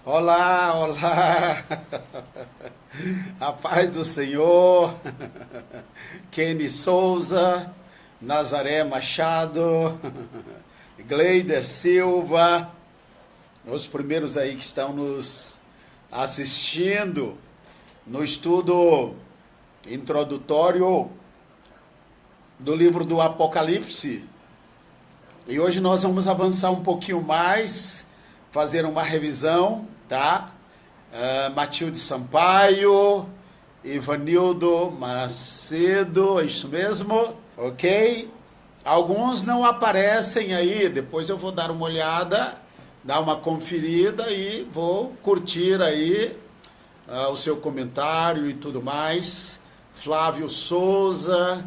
Olá, olá, a paz do Senhor, Kenny Souza, Nazaré Machado, Gleider Silva, os primeiros aí que estão nos assistindo no estudo introdutório do livro do Apocalipse. E hoje nós vamos avançar um pouquinho mais, fazer uma revisão, tá? Matilde Sampaio, Ivanildo Macedo, é isso mesmo? Ok? Alguns não aparecem aí, depois eu vou dar uma olhada, dar uma conferida e vou curtir aí o seu comentário e tudo mais. Flávio Souza,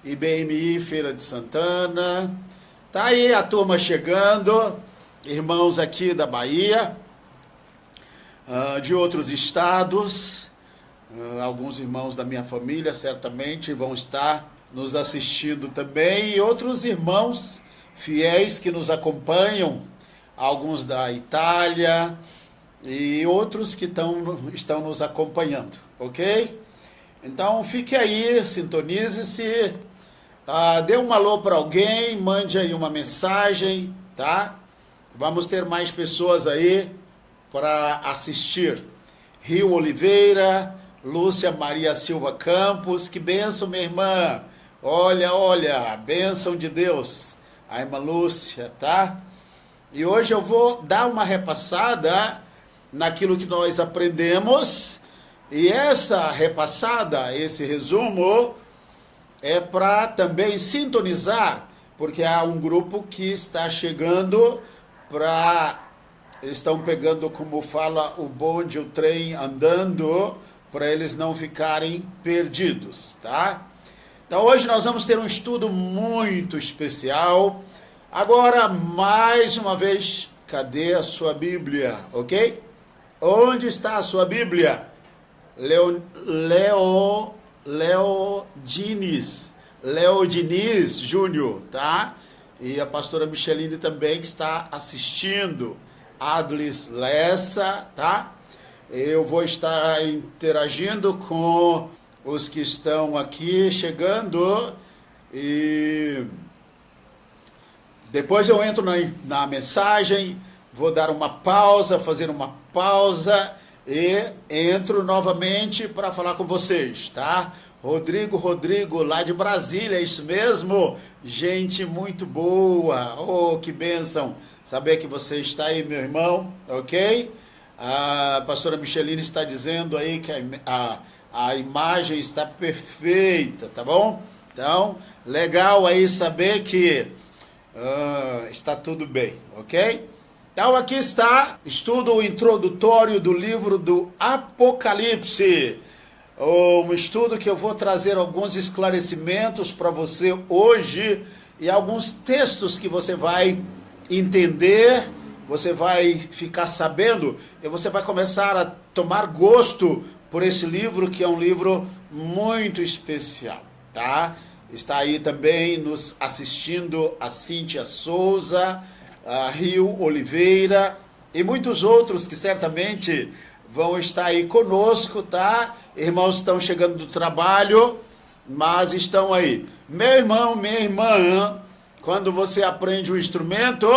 IBMI Feira de Santana, tá aí a turma chegando. Irmãos aqui da Bahia, de outros estados, alguns irmãos da minha família certamente vão estar nos assistindo também, e outros irmãos fiéis que nos acompanham, alguns da Itália e outros que estão nos acompanhando, ok? Então fique aí, sintonize-se, dê um alô para alguém, mande aí uma mensagem, tá? Vamos ter mais pessoas aí para assistir. Rio Oliveira, Lúcia Maria Silva Campos, que bênção, minha irmã. Olha, bênção de Deus. A irmã Lúcia, tá? E hoje eu vou dar uma repassada naquilo que nós aprendemos. E essa repassada, esse resumo, é para também sintonizar, porque há um grupo que está chegando eles estão pegando, como fala, o bonde, o trem andando, para eles não ficarem perdidos, tá? Então hoje nós vamos ter um estudo muito especial. Agora, mais uma vez, cadê a sua Bíblia, ok? Onde está a sua Bíblia? Leo Diniz Júnior, tá? E a pastora Micheline também, que está assistindo. Adlis Lessa, tá? Eu vou estar interagindo com os que estão aqui chegando. E depois eu entro na mensagem, vou dar uma pausa, fazer uma pausa e entro novamente para falar com vocês, tá? Rodrigo, lá de Brasília, é isso mesmo? Gente muito boa, oh, que bênção saber que você está aí, meu irmão, ok? A pastora Micheline está dizendo aí que a imagem está perfeita, tá bom? Então, legal aí saber que está tudo bem, ok? Então aqui está, estudo introdutório do livro do Apocalipse. Um estudo que eu vou trazer alguns esclarecimentos para você hoje e alguns textos que você vai entender, você vai ficar sabendo e você vai começar a tomar gosto por esse livro, que é um livro muito especial, tá? Está aí também nos assistindo a Cíntia Souza, a Rio Oliveira e muitos outros que certamente vão estar aí conosco, tá? Irmãos estão chegando do trabalho, mas estão aí. Meu irmão, minha irmã, quando você aprende um instrumento,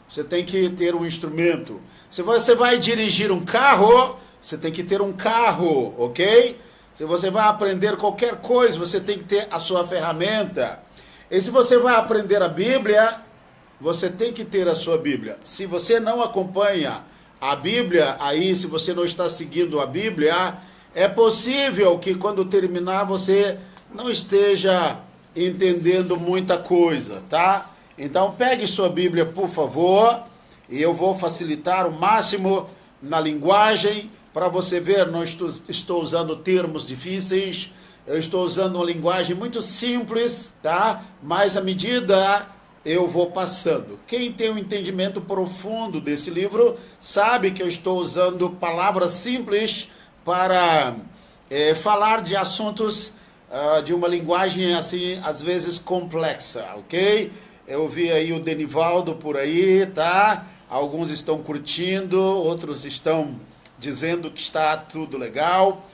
você tem que ter um instrumento. Se você vai dirigir um carro, você tem que ter um carro, ok? Se você vai aprender qualquer coisa, você tem que ter a sua ferramenta. E se você vai aprender a Bíblia, você tem que ter a sua Bíblia. Se você não acompanha a Bíblia, aí se você não está seguindo a Bíblia, é possível que quando terminar você não esteja entendendo muita coisa, tá? Então pegue sua Bíblia, por favor, e eu vou facilitar o máximo na linguagem Para você ver, não estou usando termos difíceis, eu estou usando uma linguagem muito simples, tá? Mas à medida eu vou passando. Quem tem um entendimento profundo desse livro sabe que eu estou usando palavras simples para falar de assuntos de uma linguagem assim, às vezes complexa, ok? Eu vi aí o Denivaldo por aí, tá? Alguns estão curtindo, outros estão dizendo que está tudo legal,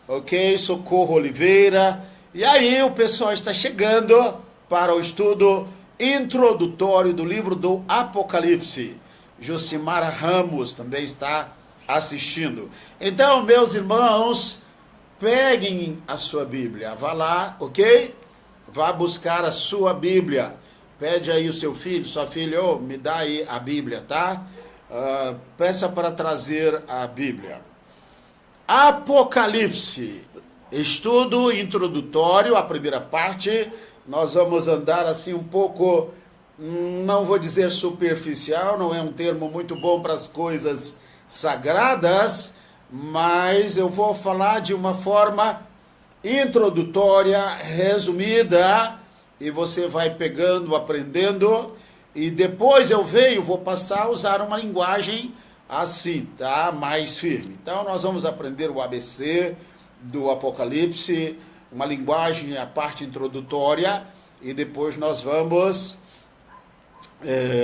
ok? Socorro Oliveira. E aí o pessoal está chegando para o estudo introdutório do livro do Apocalipse. Josimara Ramos também está assistindo. Então, meus irmãos, peguem a sua Bíblia, vá lá, ok? Vá buscar a sua Bíblia. Pede aí o seu filho, sua filha, me dá aí a Bíblia, tá? Peça para trazer a Bíblia. Apocalipse, estudo introdutório, a primeira parte. Nós vamos andar assim um pouco, não vou dizer superficial, não é um termo muito bom para as coisas sagradas, mas eu vou falar de uma forma introdutória, resumida, e você vai pegando, aprendendo, e depois vou passar a usar uma linguagem assim, tá? Mais firme. Então nós vamos aprender o ABC do Apocalipse, uma linguagem, a parte introdutória, e depois nós vamos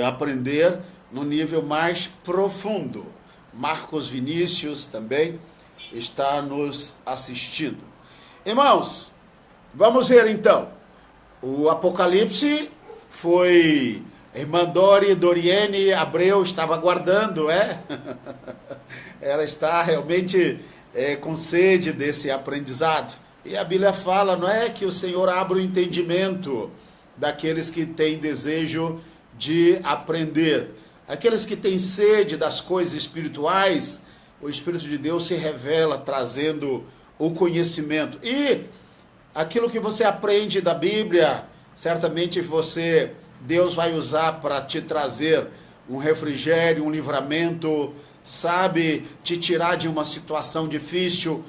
aprender no nível mais profundo. Marcos Vinícius também está nos assistindo. Irmãos, vamos ver então. O Apocalipse foi... Irmã Doriene Abreu estava aguardando, Ela está realmente com sede desse aprendizado. E a Bíblia fala, não é, que o Senhor abre o entendimento daqueles que têm desejo de aprender. Aqueles que têm sede das coisas espirituais, o Espírito de Deus se revela trazendo o conhecimento. E aquilo que você aprende da Bíblia, certamente Deus vai usar para te trazer um refrigério, um livramento, sabe, te tirar de uma situação difícil.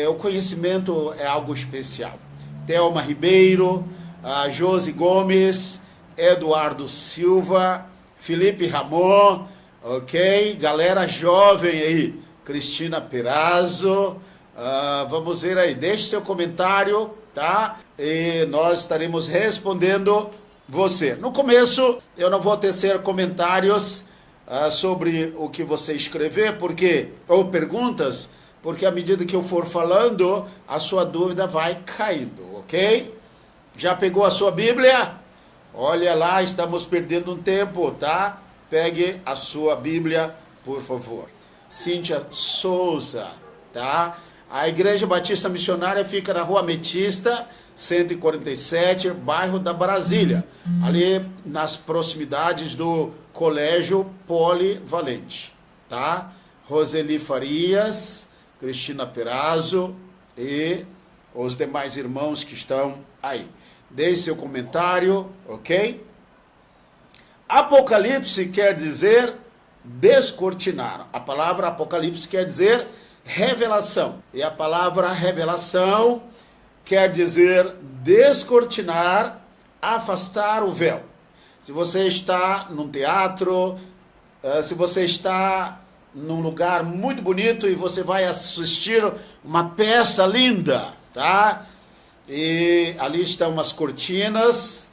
O conhecimento é algo especial. Thelma Ribeiro, Josi Gomes, Eduardo Silva, Felipe Ramon, ok? Galera jovem aí, Cristina Perazzo, vamos ver aí, deixe seu comentário, tá? E nós estaremos respondendo você. No começo, eu não vou tecer comentários sobre o que você escrever, ou perguntas, porque à medida que eu for falando, a sua dúvida vai caindo, ok? Já pegou a sua Bíblia? Olha lá, estamos perdendo um tempo, tá? Pegue a sua Bíblia, por favor. Cíntia Souza, tá? A Igreja Batista Missionária fica na Rua Ametista, 147, bairro da Brasília, ali nas proximidades do Colégio Polivalente, tá? Roseli Farias, Cristina Perazzo e os demais irmãos que estão aí. Deixe seu comentário, ok? Apocalipse quer dizer descortinar. A palavra Apocalipse quer dizer revelação. E a palavra revelação quer dizer descortinar, afastar o véu. Se você está num teatro, se você está num lugar muito bonito e você vai assistir uma peça linda, tá? E ali estão umas cortinas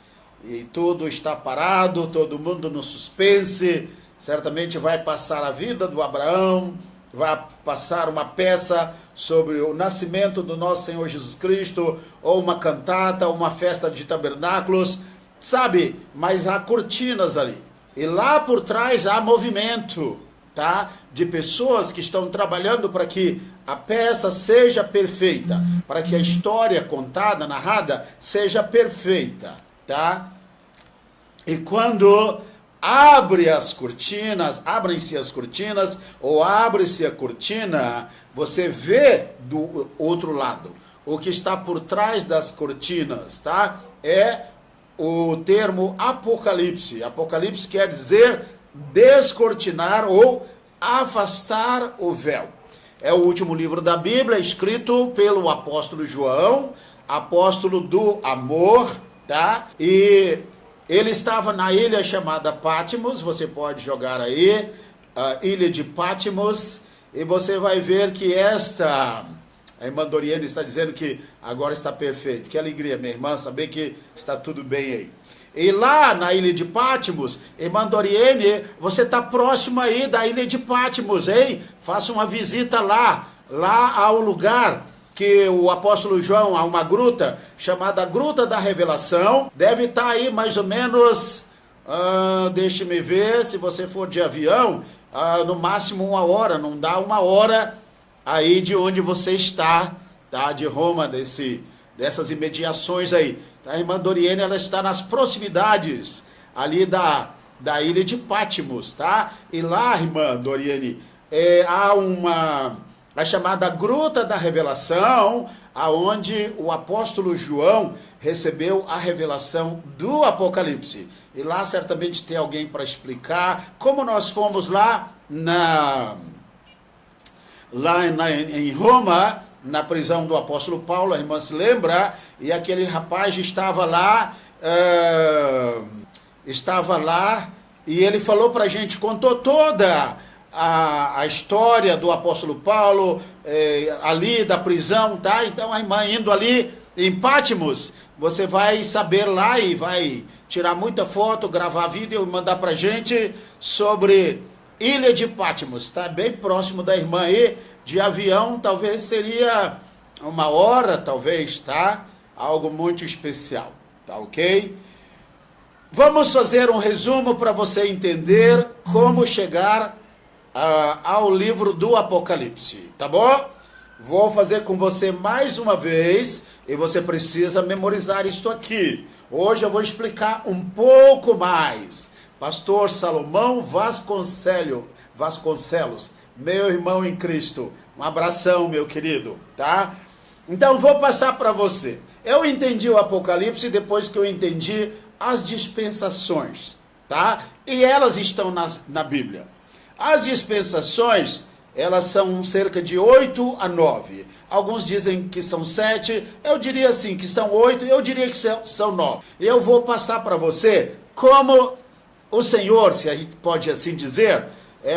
e tudo está parado, todo mundo no suspense. Certamente vai passar a vida do Abraão, vai passar uma peça sobre o nascimento do nosso Senhor Jesus Cristo, ou uma cantata, ou uma festa de tabernáculos, sabe? Mas há cortinas ali. E lá por trás há movimento, tá? De pessoas que estão trabalhando para que a peça seja perfeita, para que a história contada, narrada, seja perfeita, tá? E quando abrem-se as cortinas, ou abre-se a cortina, você vê do outro lado. O que está por trás das cortinas, tá? É o termo Apocalipse. Apocalipse quer dizer descortinar ou afastar o véu. é o último livro da Bíblia, escrito pelo apóstolo João, apóstolo do amor, tá? E ele estava na ilha chamada Patmos, você pode jogar aí, a ilha de Patmos, e você vai ver que a irmã Doriane está dizendo que agora está perfeito. Que alegria, minha irmã, saber que está tudo bem aí. E lá na ilha de Patmos, irmã Doriane, você está próximo aí da ilha de Patmos, hein? Faça uma visita lá ao lugar que o apóstolo João, há uma gruta chamada Gruta da Revelação, deve estar aí mais ou menos, deixe-me ver, se você for de avião, no máximo 1 hora, não dá 1 hora aí de onde você está, tá? De Roma, dessas imediações aí. A irmã Doriane, ela está nas proximidades ali da ilha de Patmos, tá? E lá, irmã Doriane, há a chamada Gruta da Revelação, aonde o apóstolo João recebeu a revelação do Apocalipse. E lá certamente tem alguém para explicar como nós fomos lá em Roma, na prisão do apóstolo Paulo, a irmã se lembra, e aquele rapaz estava lá, e ele falou para a gente, contou toda a história do apóstolo Paulo, ali da prisão, tá? Então a irmã indo ali em Patmos, você vai saber lá e vai tirar muita foto, gravar vídeo e mandar para a gente sobre ilha de Patmos, tá? Bem próximo da irmã aí, de avião, talvez seria 1 hora, talvez, tá? Algo muito especial, tá ok? Vamos fazer um resumo para você entender como chegar ao livro do Apocalipse, tá bom? Vou fazer com você mais uma vez e você precisa memorizar isto aqui. Hoje eu vou explicar um pouco mais. Pastor Salomão Vasconcelos, meu irmão em Cristo, um abração, meu querido, tá? Então, vou passar para você. Eu entendi o Apocalipse depois que eu entendi as dispensações, tá? E elas estão na Bíblia. As dispensações, elas são cerca de 8 a 9. Alguns dizem que são 7, eu diria assim, que são 8, eu diria que são 9. Eu vou passar para você como o Senhor, se a gente pode assim dizer,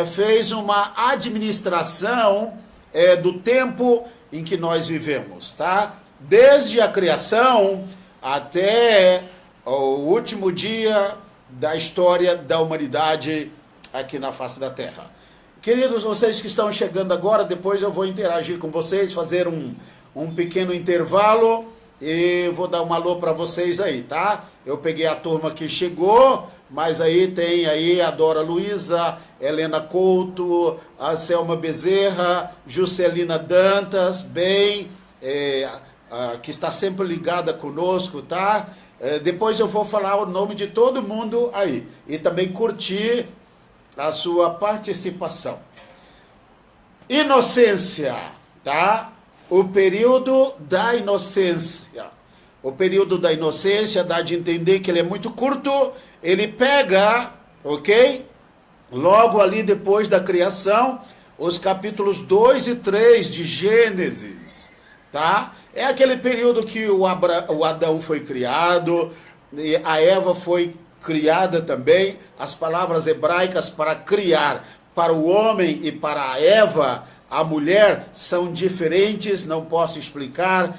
fez uma administração do tempo em que nós vivemos, tá? Desde a criação até o último dia da história da humanidade aqui na face da Terra. Queridos, vocês que estão chegando agora, depois eu vou interagir com vocês, fazer um pequeno intervalo e vou dar um alô para vocês aí, tá? Eu peguei a turma que chegou, mas aí tem aí a Dora Luiza, Helena Couto, a Selma Bezerra, Juscelina Dantas, que está sempre ligada conosco, tá? Depois eu vou falar o nome de todo mundo aí e também curtir a sua participação. Inocência, tá? O período da inocência. O período da inocência dá de entender que ele é muito curto, ele pega, ok? Logo ali depois da criação, os capítulos 2 e 3 de Gênesis, tá? É aquele período que o Adão foi criado, e a Eva foi criada também. As palavras hebraicas para criar, para o homem e para a Eva, a mulher, são diferentes, não posso explicar.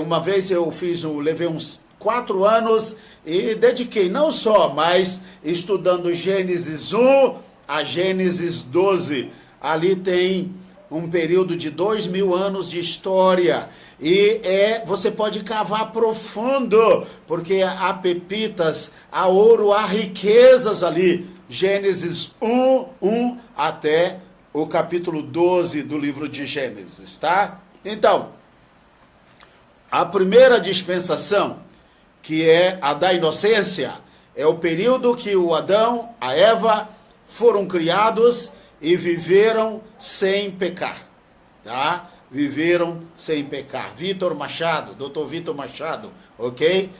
Uma vez eu levei uns 4 anos e dediquei não só, mas estudando Gênesis 1 a Gênesis 12. Ali tem um período de 2000 anos de história. E você pode cavar profundo, porque há pepitas, há ouro, há riquezas ali. Gênesis 1 até o capítulo 12 do livro de Gênesis, tá? Então, a primeira dispensação, que é a da inocência, é o período que o Adão, a Eva, foram criados e viveram sem pecar, tá? Viveram sem pecar. Vitor Machado, Dr. Vitor Machado, ok?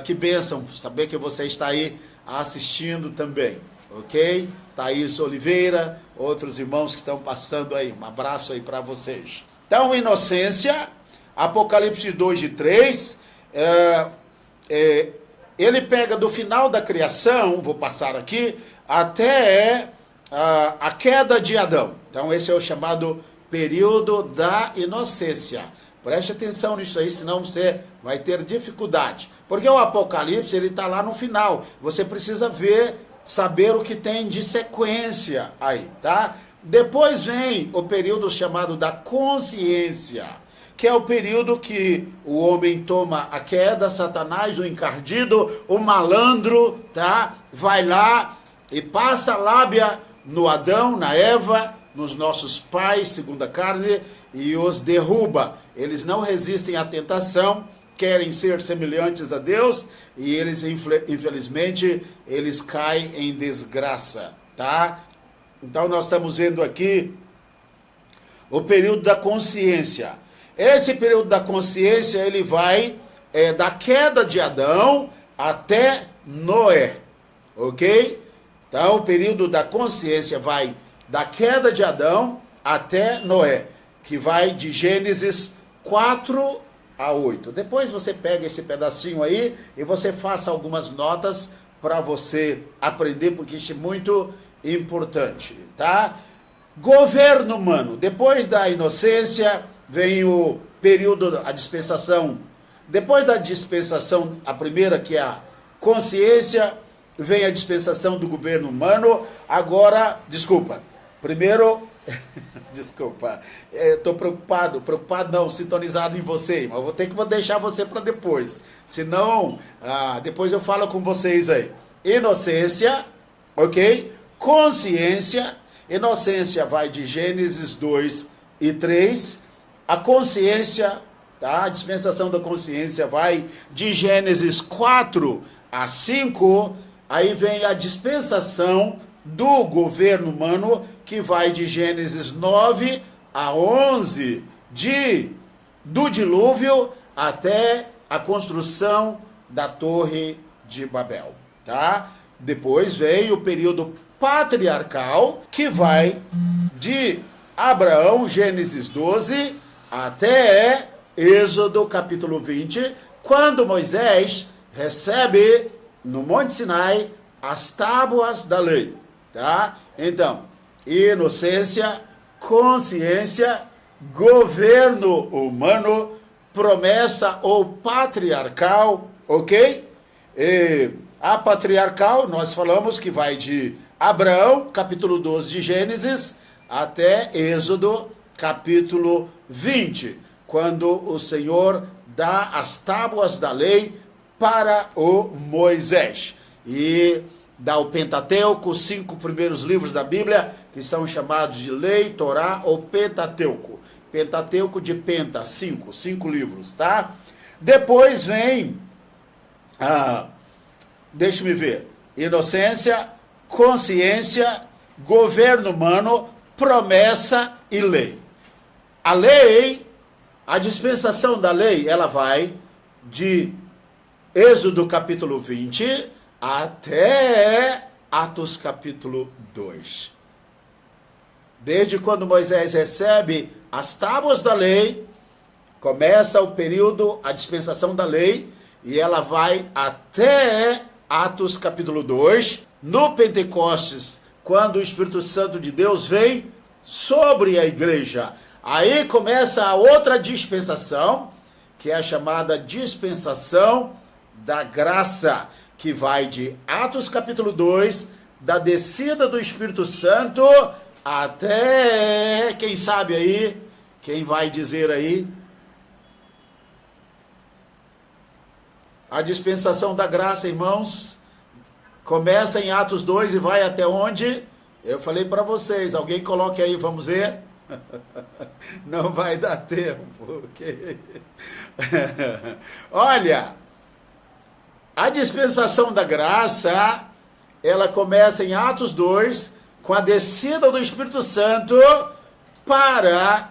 Que bênção saber que você está aí assistindo também, ok? Thaís Oliveira, outros irmãos que estão passando aí. Um abraço aí para vocês. Então, inocência, Apocalipse 2 e 3, ele pega do final da criação, vou passar aqui, até a queda de Adão. Então, esse é o chamado período da inocência. Preste atenção nisso aí, senão você vai ter dificuldade. Porque o Apocalipse, ele está lá no final. Você precisa saber o que tem de sequência aí, tá? Depois vem o período chamado da consciência, que é o período que o homem toma a queda, Satanás, o encardido, o malandro, tá? Vai lá e passa a lábia no Adão, na Eva, nos nossos pais, segundo a carne, e os derruba. Eles não resistem à tentação, querem ser semelhantes a Deus, e eles, infelizmente, eles caem em desgraça, tá? Então, nós estamos vendo aqui o período da consciência. Esse período da consciência, ele vai da queda de Adão até Noé, ok? Então, o período da consciência vai da queda de Adão até Noé, que vai de Gênesis 4 a 8. Depois você pega esse pedacinho aí e você faça algumas notas para você aprender, porque isso é muito importante, tá? Governo humano. Depois da inocência vem o período, a dispensação. Depois da dispensação, a primeira, que é a consciência, vem a dispensação do governo humano. Agora, primeiro, estou preocupado não, sintonizado em você, mas vou deixar você para depois, senão, depois eu falo com vocês aí. Inocência, ok? Consciência. Inocência vai de Gênesis 2 e 3, a consciência, tá? A dispensação da consciência vai de Gênesis 4 a 5, aí vem a dispensação do governo humano, que vai de Gênesis 9 a 11, do dilúvio até a construção da Torre de Babel, tá? Depois vem o período patriarcal, que vai de Abraão, Gênesis 12, até Êxodo capítulo 20, quando Moisés recebe no Monte Sinai as tábuas da lei, tá? Então, inocência, consciência, governo humano, promessa ou patriarcal, ok? A patriarcal, nós falamos que vai de Abraão, capítulo 12 de Gênesis, até Êxodo, capítulo 20, quando o Senhor dá as tábuas da lei para o Moisés. E dá o Pentateuco, os 5 primeiros livros da Bíblia, que são chamados de Lei, Torá ou Pentateuco. Pentateuco de Penta, 5 livros, tá? Depois vem, deixa-me ver, inocência, consciência, governo humano, promessa e lei. A lei, a dispensação da lei, ela vai de Êxodo capítulo 20 até Atos capítulo 2. Desde quando Moisés recebe as tábuas da lei, começa o período, a dispensação da lei, e ela vai até Atos capítulo 2, no Pentecostes, quando o Espírito Santo de Deus vem sobre a igreja. Aí começa a outra dispensação, que é a chamada dispensação da graça, que vai de Atos capítulo 2, da descida do Espírito Santo, até, quem sabe aí, quem vai dizer aí? A dispensação da graça, irmãos, começa em Atos 2 e vai até onde? Eu falei para vocês, alguém coloque aí, vamos ver. Não vai dar tempo. Okay? Olha, a dispensação da graça, ela começa em Atos 2, com a descida do Espírito Santo para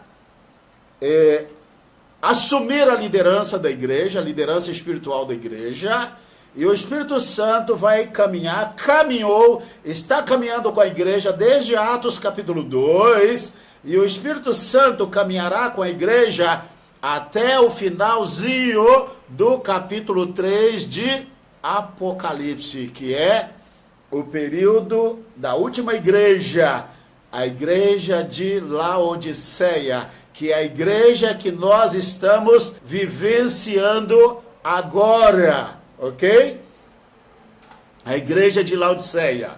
assumir a liderança da igreja, a liderança espiritual da igreja, E o Espírito Santo vai caminhar, caminhou, está caminhando com a igreja desde Atos capítulo 2, e o Espírito Santo caminhará com a igreja até o finalzinho do capítulo 3 de Apocalipse, que é o período da última igreja, a igreja de Laodiceia, que é a igreja que nós estamos vivenciando agora, ok? A igreja de Laodiceia.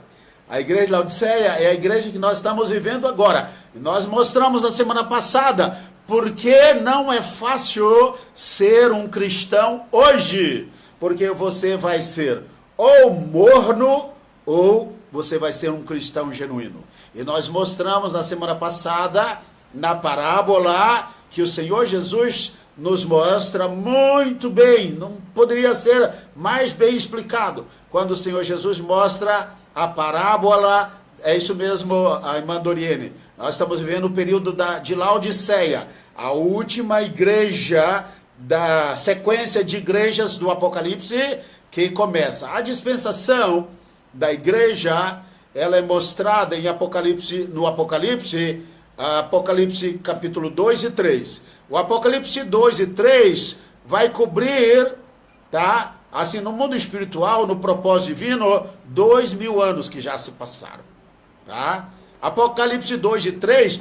A igreja de Laodiceia é a igreja que nós estamos vivendo agora. E nós mostramos na semana passada porque não é fácil ser um cristão hoje. Porque você vai ser ou morno ou você vai ser um cristão genuíno. E nós mostramos na semana passada, na parábola, que o Senhor Jesus nos mostra muito bem, não poderia ser mais bem explicado, quando o Senhor Jesus mostra a parábola, é isso mesmo, a irmã Doriene, nós estamos vivendo o período de Laodiceia, a última igreja da sequência de igrejas do Apocalipse, que começa. A dispensação da igreja, ela é mostrada em Apocalipse, no Apocalipse, Apocalipse capítulo 2 e 3. O Apocalipse 2 e 3 vai cobrir, tá? Assim, no mundo espiritual, no propósito divino, 2000 anos que já se passaram, tá? Apocalipse 2 e 3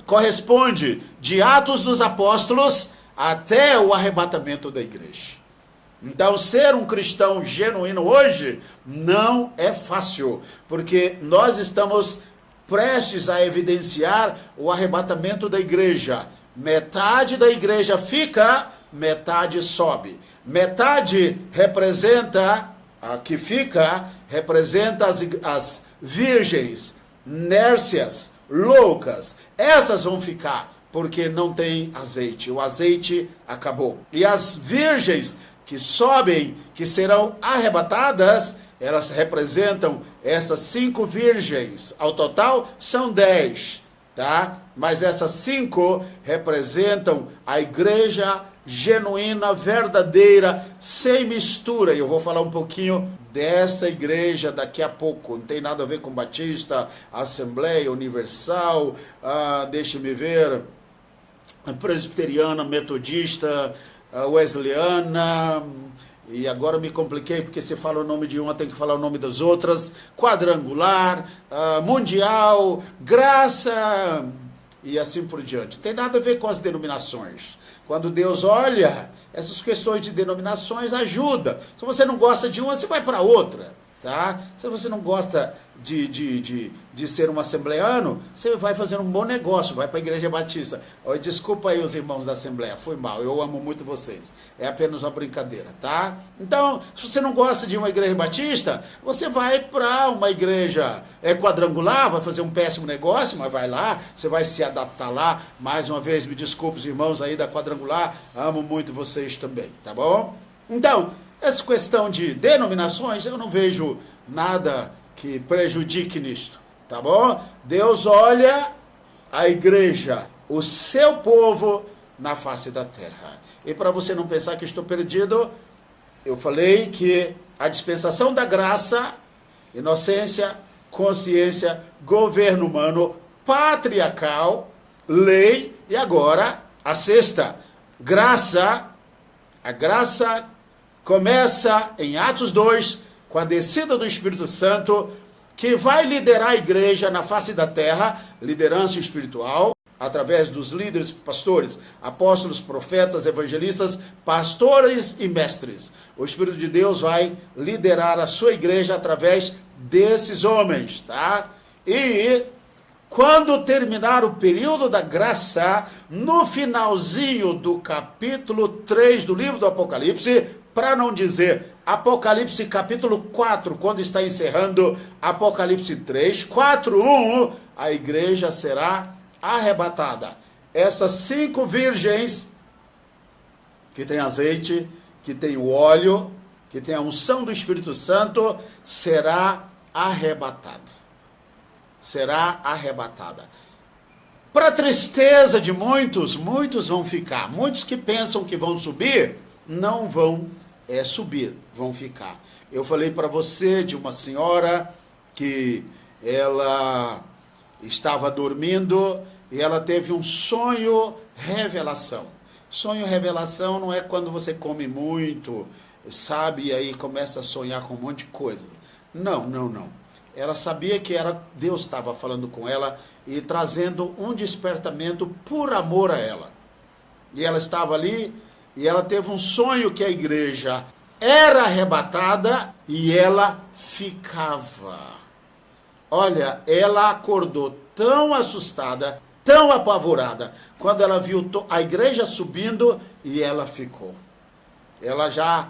corresponde de Atos dos Apóstolos até o arrebatamento da igreja. Então, ser um cristão genuíno hoje não é fácil, porque nós estamos prestes a evidenciar o arrebatamento da igreja. Metade da igreja fica, metade sobe. Metade representa, a que fica, representa as virgens, nércias, loucas. Essas vão ficar, porque não tem azeite. O azeite acabou. E as virgens que sobem, que serão arrebatadas, elas representam essas 5 virgens. Ao total, são 10, tá? Mas essas 5 representam a igreja genuína, verdadeira, sem mistura. E eu vou falar um pouquinho dessa igreja daqui a pouco. Não tem nada a ver com Batista, Assembleia Universal, deixa-me ver, presbiteriana, metodista, wesleyana, e agora me compliquei porque se fala o nome de uma tem que falar o nome das outras, quadrangular, mundial, graça e assim por diante. Não tem nada a ver com as denominações. Quando Deus olha, essas questões de denominações ajuda. Se você não gosta de uma, você vai para outra, tá? Se você não gosta de ser um assembleano, você vai fazer um bom negócio, vai para a Igreja Batista. Desculpa aí os irmãos da Assembleia, foi mal, eu amo muito vocês. É apenas uma brincadeira, tá? Então, se você não gosta de uma Igreja Batista, você vai para uma igreja quadrangular, vai fazer um péssimo negócio, mas vai lá, você vai se adaptar lá. Mais uma vez, me desculpe os irmãos aí da quadrangular, amo muito vocês também, tá bom? Então, essa questão de denominações, eu não vejo nada que prejudique nisto, tá bom? Deus olha a igreja, o seu povo na face da terra. E para você não pensar que estou perdido, eu falei que a dispensação da graça, inocência, consciência, governo humano, patriarcal, lei, e agora a sexta, graça. A graça começa em Atos 2, com a descida do Espírito Santo, que vai liderar a igreja na face da terra, liderança espiritual, através dos líderes, pastores, apóstolos, profetas, evangelistas, pastores e mestres. O Espírito de Deus vai liderar a sua igreja através desses homens, tá? E quando terminar o período da graça, no finalzinho do capítulo 3 do livro do Apocalipse, para não dizer Apocalipse capítulo 4, quando está encerrando Apocalipse 3, 4:1, a igreja será arrebatada. Essas 5 virgens, que tem azeite, que tem o óleo, que tem a unção do Espírito Santo, será arrebatada. Será arrebatada. Para tristeza de muitos, muitos vão ficar. Muitos que pensam que vão subir, não vão subir, vão ficar. Eu falei para você de uma senhora que ela estava dormindo e ela teve um sonho revelação. Sonho revelação não é quando você come muito, sabe, e aí começa a sonhar com um monte de coisa. Não. Ela sabia que Deus estava falando com ela e trazendo um despertamento por amor a ela. E ela estava ali e ela teve um sonho que a igreja era arrebatada e ela ficava. Olha, ela acordou tão assustada, tão apavorada, quando ela viu a igreja subindo e ela ficou. Ela já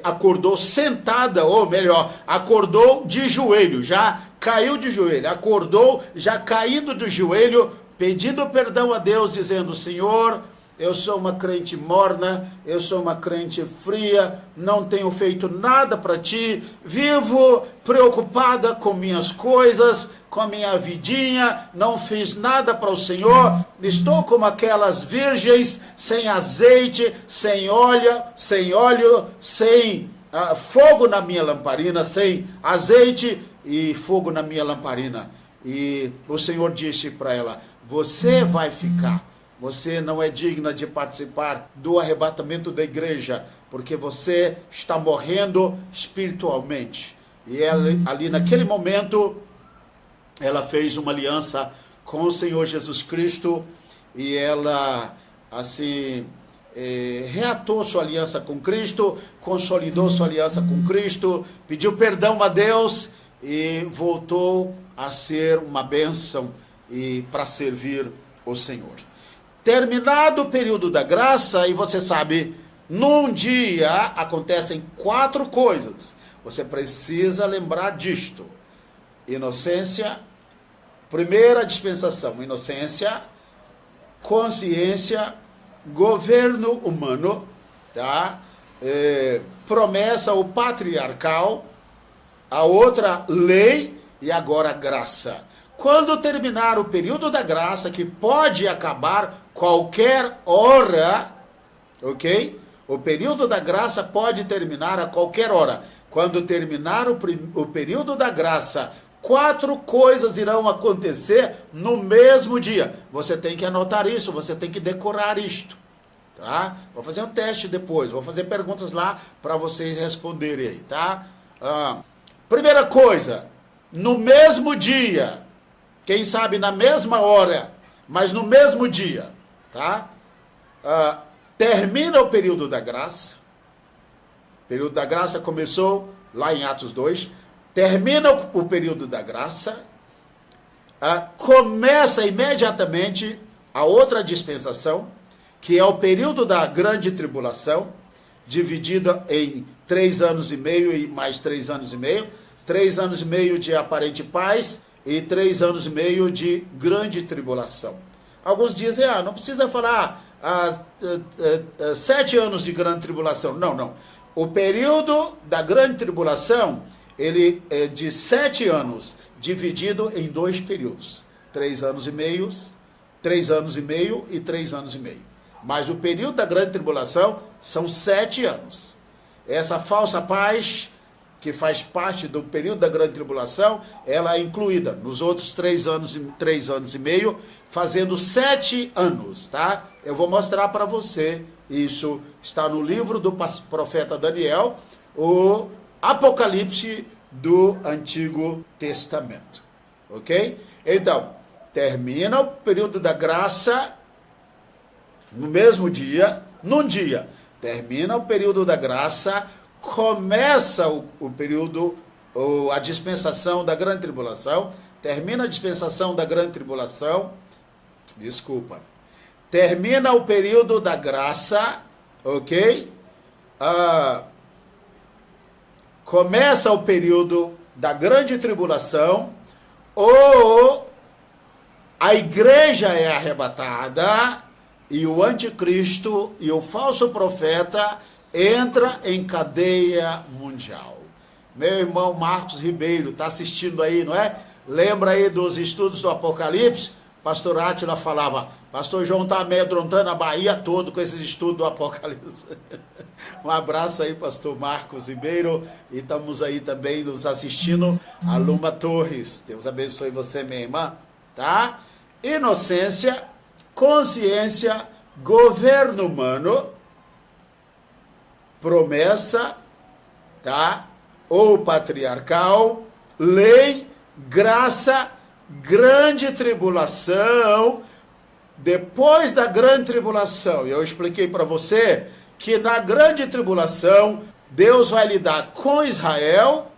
acordou sentada, ou melhor, acordou de joelho, já caiu de joelho, acordou já caído do joelho, pedindo perdão a Deus, dizendo: Senhor, eu sou uma crente morna, eu sou uma crente fria, não tenho feito nada para ti, vivo preocupada com minhas coisas, com a minha vidinha, não fiz nada para o Senhor, estou como aquelas virgens, sem azeite, sem óleo, sem fogo na minha lamparina, sem azeite e fogo na minha lamparina. E o Senhor disse para ela: você vai ficar. Você não é digna de participar do arrebatamento da igreja, porque você está morrendo espiritualmente. E ela, ali naquele momento, ela fez uma aliança com o Senhor Jesus Cristo e ela, assim, reatou sua aliança com Cristo, consolidou sua aliança com Cristo, pediu perdão a Deus e voltou a ser uma bênção e para servir o Senhor. Terminado o período da graça, e você sabe, num dia acontecem 4 coisas. Você precisa lembrar disto. Inocência, primeira dispensação, inocência, consciência, governo humano, tá? Promessa, o patriarcal, a outra lei e agora graça. Quando terminar o período da graça, que pode acabar qualquer hora, ok? O período da graça pode terminar a qualquer hora. Quando terminar o período da graça, 4 coisas irão acontecer no mesmo dia. Você tem que anotar isso, você tem que decorar isto, tá? Vou fazer um teste depois, vou fazer perguntas lá para vocês responderem aí, tá? Primeira coisa, no mesmo dia, quem sabe na mesma hora, mas no mesmo dia, tá? Termina o período da graça. O período da graça começou lá em Atos 2. Termina o período da graça. Começa imediatamente a outra dispensação, que é o período da grande tribulação, dividida em 3 anos e meio e mais 3 anos e meio. 3 anos e meio de aparente paz e 3 anos e meio de grande tribulação. Alguns dizem, não precisa falar 7 anos de grande tribulação. Não. O período da grande tribulação, ele é de 7 anos, dividido em 2 períodos. 3 anos e meio, 3 anos e meio e 3 anos e meio. Mas o período da grande tribulação são 7 anos. Essa falsa paz, que faz parte do período da grande tribulação, ela é incluída nos outros 3 anos e meio, fazendo 7 anos, tá? Eu vou mostrar para você, isso está no livro do profeta Daniel, o Apocalipse do Antigo Testamento, ok? Então, termina o período da graça no mesmo dia, num dia, termina o período da graça, começa o período, a dispensação da grande tribulação, termina a dispensação da grande tribulação, termina o período da graça, ok? Começa o período da grande tribulação, ou a igreja é arrebatada, e o anticristo e o falso profeta entra em cadeia mundial. Meu irmão Marcos Ribeiro está assistindo aí, não é? Lembra aí dos estudos do Apocalipse? Pastor Átila falava, Pastor João está amedrontando a Bahia todo com esses estudos do Apocalipse. Um abraço aí, pastor Marcos Ribeiro. E estamos aí também nos assistindo, a Luma Torres. Deus abençoe você, minha irmã. Tá? Inocência, consciência, governo humano, promessa, tá? Ou patriarcal, lei, graça, grande tribulação. Depois da grande tribulação, eu expliquei para você que na grande tribulação, Deus vai lidar com Israel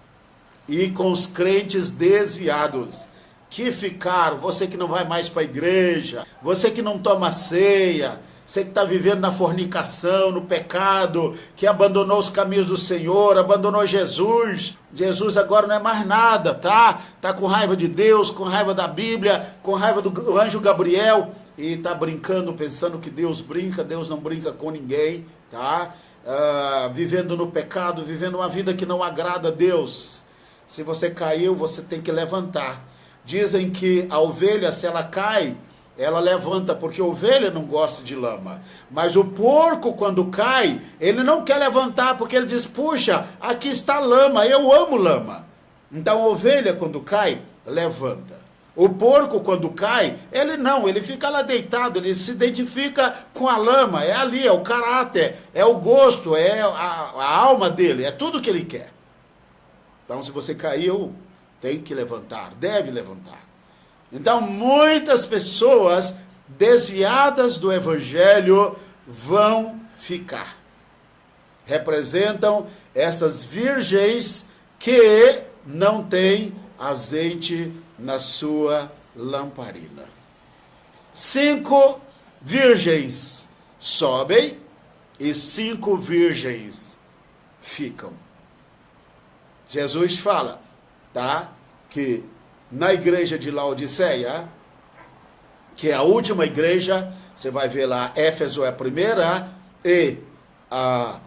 e com os crentes desviados, que ficaram, você que não vai mais para a igreja, você que não toma ceia, você que está vivendo na fornicação, no pecado, que abandonou os caminhos do Senhor, abandonou Jesus. Jesus agora não é mais nada, tá? Tá com raiva de Deus, com raiva da Bíblia, com raiva do anjo Gabriel, e tá brincando, pensando que Deus brinca. Deus não brinca com ninguém, tá? Vivendo no pecado, vivendo uma vida que não agrada a Deus. Se você caiu, você tem que levantar. Dizem que a ovelha, se ela cai, ela levanta, porque a ovelha não gosta de lama. Mas o porco, quando cai, ele não quer levantar, porque ele diz, puxa, aqui está lama, eu amo lama. Então a ovelha, quando cai, levanta. O porco, quando cai, ele fica lá deitado, ele se identifica com a lama, é ali, é o caráter, é o gosto, é a alma dele, é tudo que ele quer. Então, se você caiu, tem que levantar, deve levantar. Então, muitas pessoas desviadas do Evangelho vão ficar. Representam essas virgens que não têm azeite na sua lamparina. 5 virgens sobem e 5 virgens ficam. Jesus fala, tá? Que na igreja de Laodiceia, que é a última igreja, você vai ver lá, Éfeso é a primeira e a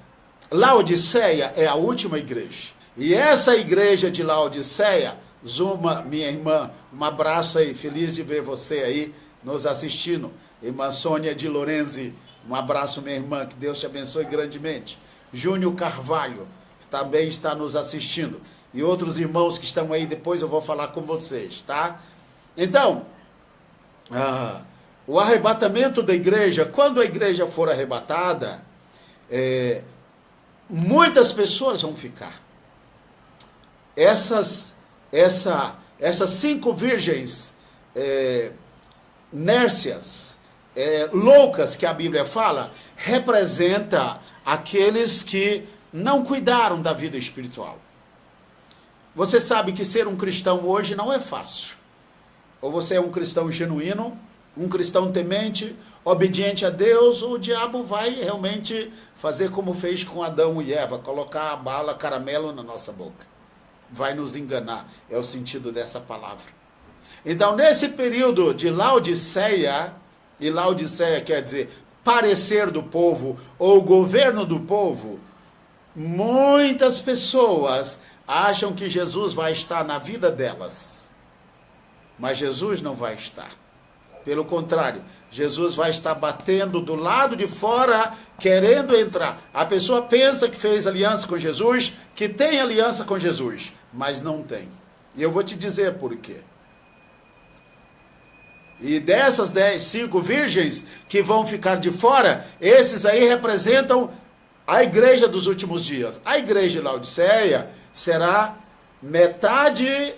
Laodiceia é a última igreja. E essa igreja de Laodiceia, Zuma, minha irmã, um abraço aí, feliz de ver você aí nos assistindo. Irmã Sônia de Lorenzi, um abraço, minha irmã, que Deus te abençoe grandemente. Júnior Carvalho também está nos assistindo. E outros irmãos que estão aí, depois eu vou falar com vocês, tá? Então, o arrebatamento da igreja, quando a igreja for arrebatada, muitas pessoas vão ficar. Essas 5 virgens nércias, loucas que a Bíblia fala, representa aqueles que não cuidaram da vida espiritual. Você sabe que ser um cristão hoje não é fácil. Ou você é um cristão genuíno, um cristão temente, obediente a Deus, ou o diabo vai realmente fazer como fez com Adão e Eva, colocar a bala, caramelo na nossa boca. Vai nos enganar, é o sentido dessa palavra. Então, nesse período de Laodiceia, e Laodiceia quer dizer parecer do povo, ou governo do povo, muitas pessoas acham que Jesus vai estar na vida delas. Mas Jesus não vai estar. Pelo contrário, Jesus vai estar batendo do lado de fora, querendo entrar. A pessoa pensa que fez aliança com Jesus, que tem aliança com Jesus, mas não tem. E eu vou te dizer por quê. E dessas 5 virgens que vão ficar de fora, esses aí representam a igreja dos últimos dias. A igreja de Laodiceia será metade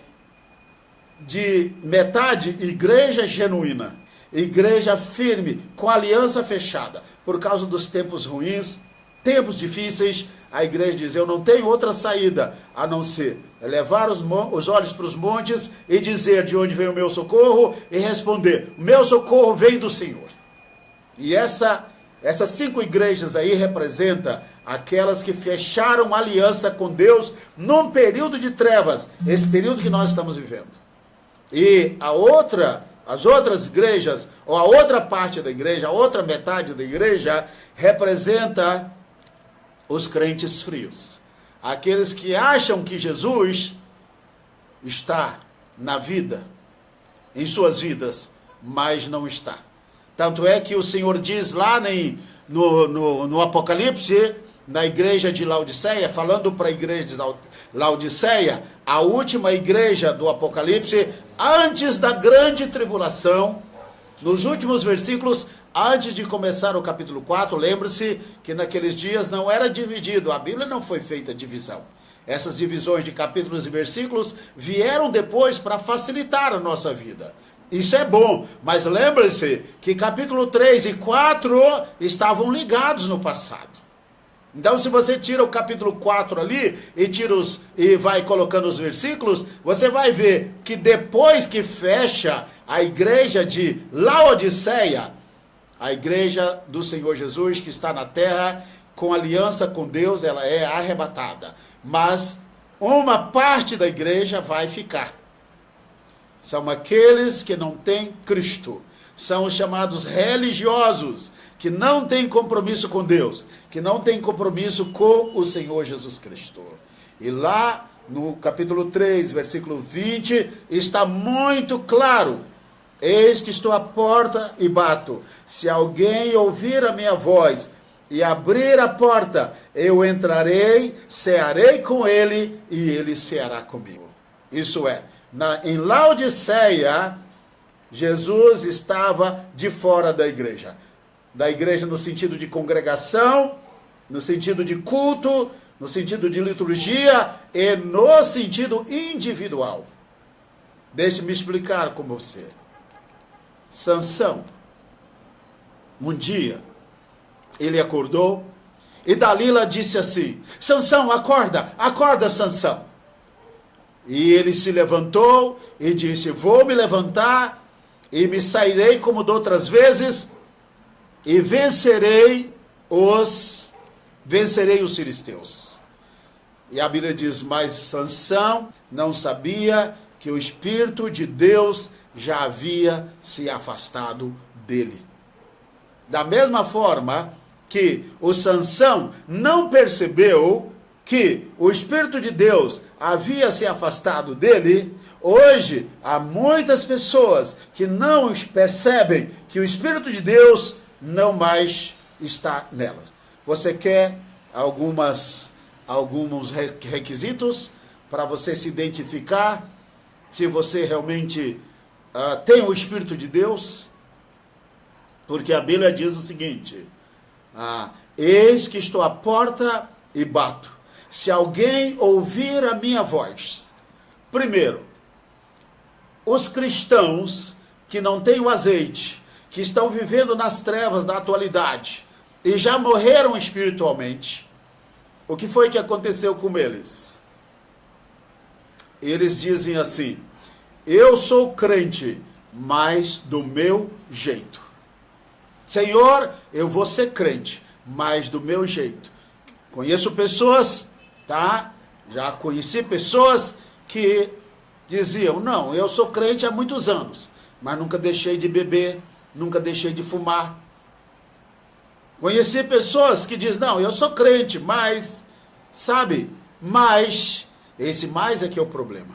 igreja genuína, igreja firme, com aliança fechada. Por causa dos tempos ruins, tempos difíceis, a igreja diz, eu não tenho outra saída, a não ser levar os olhos para os montes e dizer de onde vem o meu socorro, e responder, o meu socorro vem do Senhor. E essas 5 igrejas aí representam aquelas que fecharam aliança com Deus num período de trevas, esse período que nós estamos vivendo. E as outras igrejas, ou a outra parte da igreja, a outra metade da igreja, representa os crentes frios. Aqueles que acham que Jesus está na vida, em suas vidas, mas não está. Tanto é que o Senhor diz lá no Apocalipse, na igreja de Laodiceia, falando para a igreja de Laodiceia, a última igreja do Apocalipse, antes da grande tribulação, nos últimos versículos, antes de começar o capítulo 4, lembre-se que naqueles dias não era dividido, a Bíblia não foi feita divisão. Essas divisões de capítulos e versículos vieram depois para facilitar a nossa vida. Isso é bom, mas lembre-se que capítulo 3 e 4 estavam ligados no passado. Então, se você tira o capítulo 4 ali e vai colocando os versículos, você vai ver que depois que fecha a igreja de Laodiceia, a igreja do Senhor Jesus que está na terra, com aliança com Deus, ela é arrebatada. Mas uma parte da igreja vai ficar. São aqueles que não têm Cristo. São os chamados religiosos, que não têm compromisso com Deus, que não têm compromisso com o Senhor Jesus Cristo. E lá no capítulo 3, versículo 20, está muito claro: eis que estou à porta e bato. Se alguém ouvir a minha voz e abrir a porta, eu entrarei, cearei com ele e ele ceará comigo. Isso é, em Laodiceia, Jesus estava de fora da igreja. Da igreja no sentido de congregação, no sentido de culto, no sentido de liturgia e no sentido individual. Deixe-me explicar com você. Sansão, um dia, ele acordou e Dalila disse assim: Sansão, acorda, acorda, Sansão. E ele se levantou e disse: vou me levantar e me sairei como de outras vezes e vencerei os filisteus. E a Bíblia diz: mas Sansão não sabia que o Espírito de Deus já havia se afastado dele. Da mesma forma que o Sansão não percebeu que o Espírito de Deus havia se afastado dele, hoje há muitas pessoas que não percebem que o Espírito de Deus não mais está nelas. Você quer alguns requisitos para você se identificar se você realmente tem o Espírito de Deus? Porque a Bíblia diz o seguinte: eis que estou à porta e bato. Se alguém ouvir a minha voz. Primeiro, os cristãos que não têm o azeite, que estão vivendo nas trevas da atualidade e já morreram espiritualmente, o que foi que aconteceu com eles? Eles dizem assim: eu sou crente, mas do meu jeito. Senhor, eu vou ser crente, mas do meu jeito. Conheço pessoas, já conheci pessoas que diziam: não, eu sou crente há muitos anos, mas nunca deixei de beber, nunca deixei de fumar. Conheci pessoas que dizem: não, eu sou crente, mas, esse mais é que é o problema.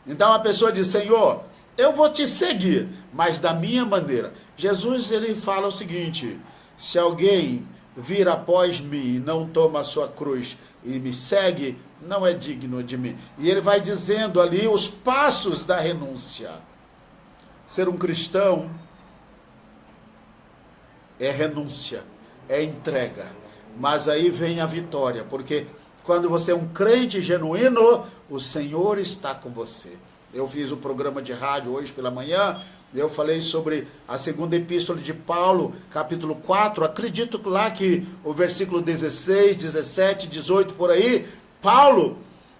Então a pessoa diz: Senhor, eu vou te seguir, mas da minha maneira. Jesus, ele fala o seguinte: se alguém vir após mim e não toma a sua cruz e me segue, não é digno de mim. E ele vai dizendo ali os passos da renúncia. Ser um cristão é renúncia, é entrega. Mas aí vem a vitória, porque quando você é um crente genuíno, o Senhor está com você. Eu fiz o programa de rádio hoje pela manhã, eu falei sobre a segunda epístola de Paulo, capítulo 4, acredito lá que o versículo 16, 17, 18, por aí, Paulo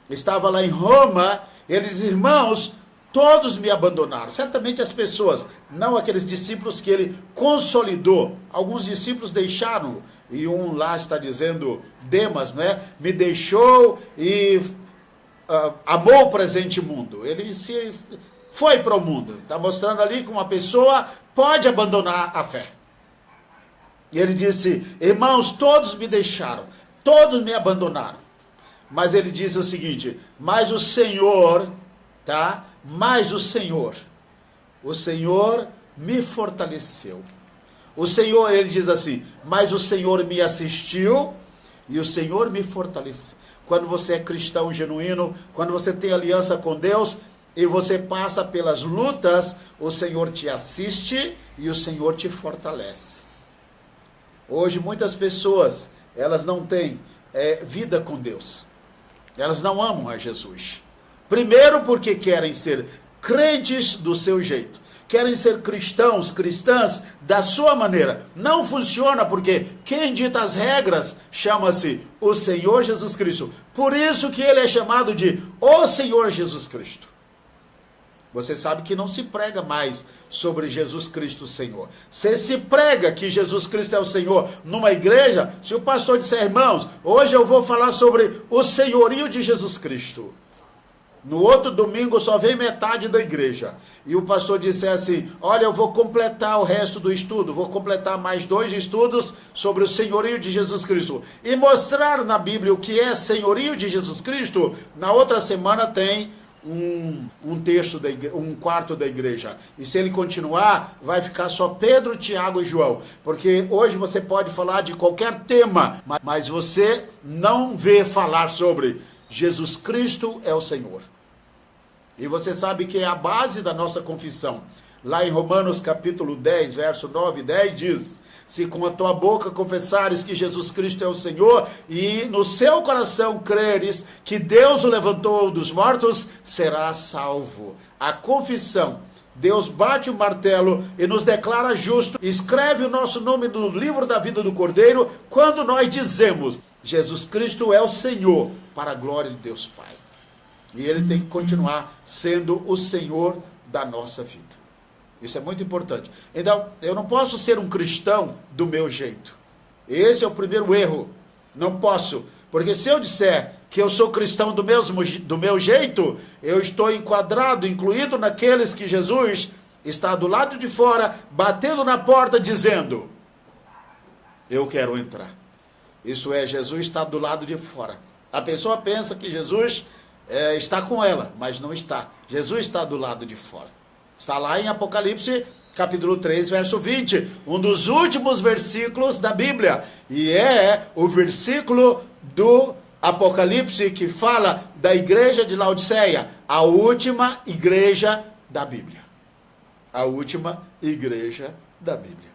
estava lá em Roma, eles, irmãos, todos me abandonaram. Certamente as pessoas, não aqueles discípulos que ele consolidou, alguns discípulos deixaram, e um lá está dizendo, Demas, me deixou e amou o presente mundo. Ele foi para o mundo. Está mostrando ali que uma pessoa pode abandonar a fé. E ele disse: irmãos, todos me deixaram, todos me abandonaram. Mas ele diz o seguinte: mas o Senhor, o Senhor me fortaleceu. O Senhor, ele diz assim, mas o Senhor me assistiu e o Senhor me fortaleceu. Quando você é cristão genuíno, quando você tem aliança com Deus e você passa pelas lutas, o Senhor te assiste e o Senhor te fortalece. Hoje muitas pessoas, elas não têm vida com Deus. Elas não amam a Jesus. Primeiro porque querem ser crentes do seu jeito. Querem ser cristãos, cristãs da sua maneira. Não funciona porque quem dita as regras chama-se o Senhor Jesus Cristo. Por isso que ele é chamado de o Senhor Jesus Cristo. Você sabe que não se prega mais sobre Jesus Cristo Senhor. Se prega que Jesus Cristo é o Senhor numa igreja, se o pastor disser, irmãos, hoje eu vou falar sobre o senhorio de Jesus Cristo. No outro domingo só vem metade da igreja. E o pastor disser assim, olha, eu vou completar o resto do estudo, vou completar mais 2 estudos sobre o senhorio de Jesus Cristo. E mostrar na Bíblia o que é senhorio de Jesus Cristo, na outra semana tem um quarto da igreja. E se ele continuar, vai ficar só Pedro, Tiago e João. Porque hoje você pode falar de qualquer tema, mas você não vê falar sobre Jesus Cristo é o Senhor. E você sabe que é a base da nossa confissão. Lá em Romanos capítulo 10, verso 9 e 10 diz, se com a tua boca confessares que Jesus Cristo é o Senhor e no seu coração creres que Deus o levantou dos mortos, serás salvo. A confissão, Deus bate o martelo e nos declara justo, escreve o nosso nome no livro da vida do Cordeiro, quando nós dizemos, Jesus Cristo é o Senhor, para a glória de Deus Pai. E ele tem que continuar sendo o Senhor da nossa vida. Isso é muito importante. Então, eu não posso ser um cristão do meu jeito. Esse é o primeiro erro. Não posso. Porque se eu disser que eu sou cristão do meu jeito, eu estou enquadrado, incluído naqueles que Jesus está do lado de fora, batendo na porta, dizendo, eu quero entrar. Isso é, Jesus está do lado de fora. A pessoa pensa que Jesus está com ela, mas não está. Jesus está do lado de fora. Está lá em Apocalipse, capítulo 3, verso 20. Um dos últimos versículos da Bíblia. E é o versículo do Apocalipse que fala da igreja de Laodiceia. A última igreja da Bíblia. A última igreja da Bíblia.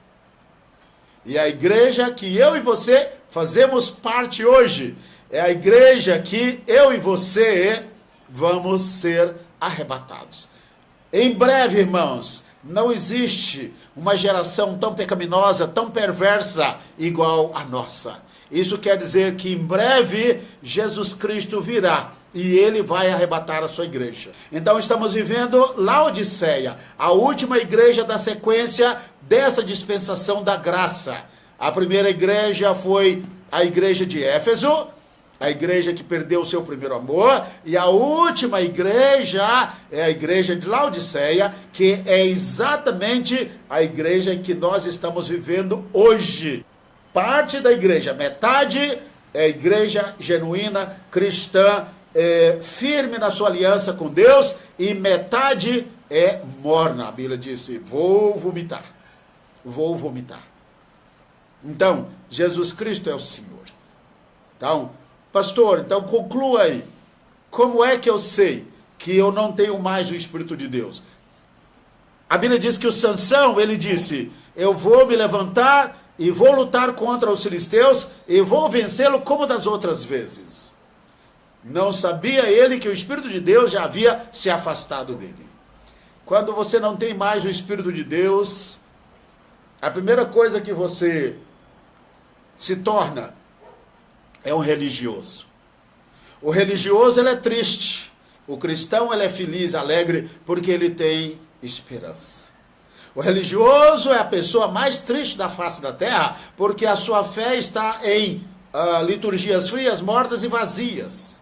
E a igreja que eu e você fazemos parte hoje, é a igreja que eu e você vamos ser arrebatados. Em breve, irmãos, não existe uma geração tão pecaminosa, tão perversa, igual a nossa. Isso quer dizer que em breve Jesus Cristo virá e ele vai arrebatar a sua igreja. Então estamos vivendo Laodiceia, a última igreja da sequência dessa dispensação da graça. A primeira igreja foi a igreja de Éfeso, a igreja que perdeu o seu primeiro amor, e a última igreja é a igreja de Laodiceia, que é exatamente a igreja que nós estamos vivendo hoje. Parte da igreja, metade é a igreja genuína, cristã, firme na sua aliança com Deus, e metade é morna. A Bíblia disse, vou vomitar. Então, Jesus Cristo é o Senhor. Então, pastor, então conclua aí. Como é que eu sei que eu não tenho mais o Espírito de Deus? A Bíblia diz que o Sansão, ele disse, eu vou me levantar e vou lutar contra os filisteus e vou vencê-lo como das outras vezes. Não sabia ele que o Espírito de Deus já havia se afastado dele. Quando você não tem mais o Espírito de Deus, a primeira coisa que você se torna é um religioso. O religioso, ele é triste. O cristão, ele é feliz, alegre, porque ele tem esperança. O religioso é a pessoa mais triste da face da terra, porque a sua fé está em liturgias frias, mortas e vazias.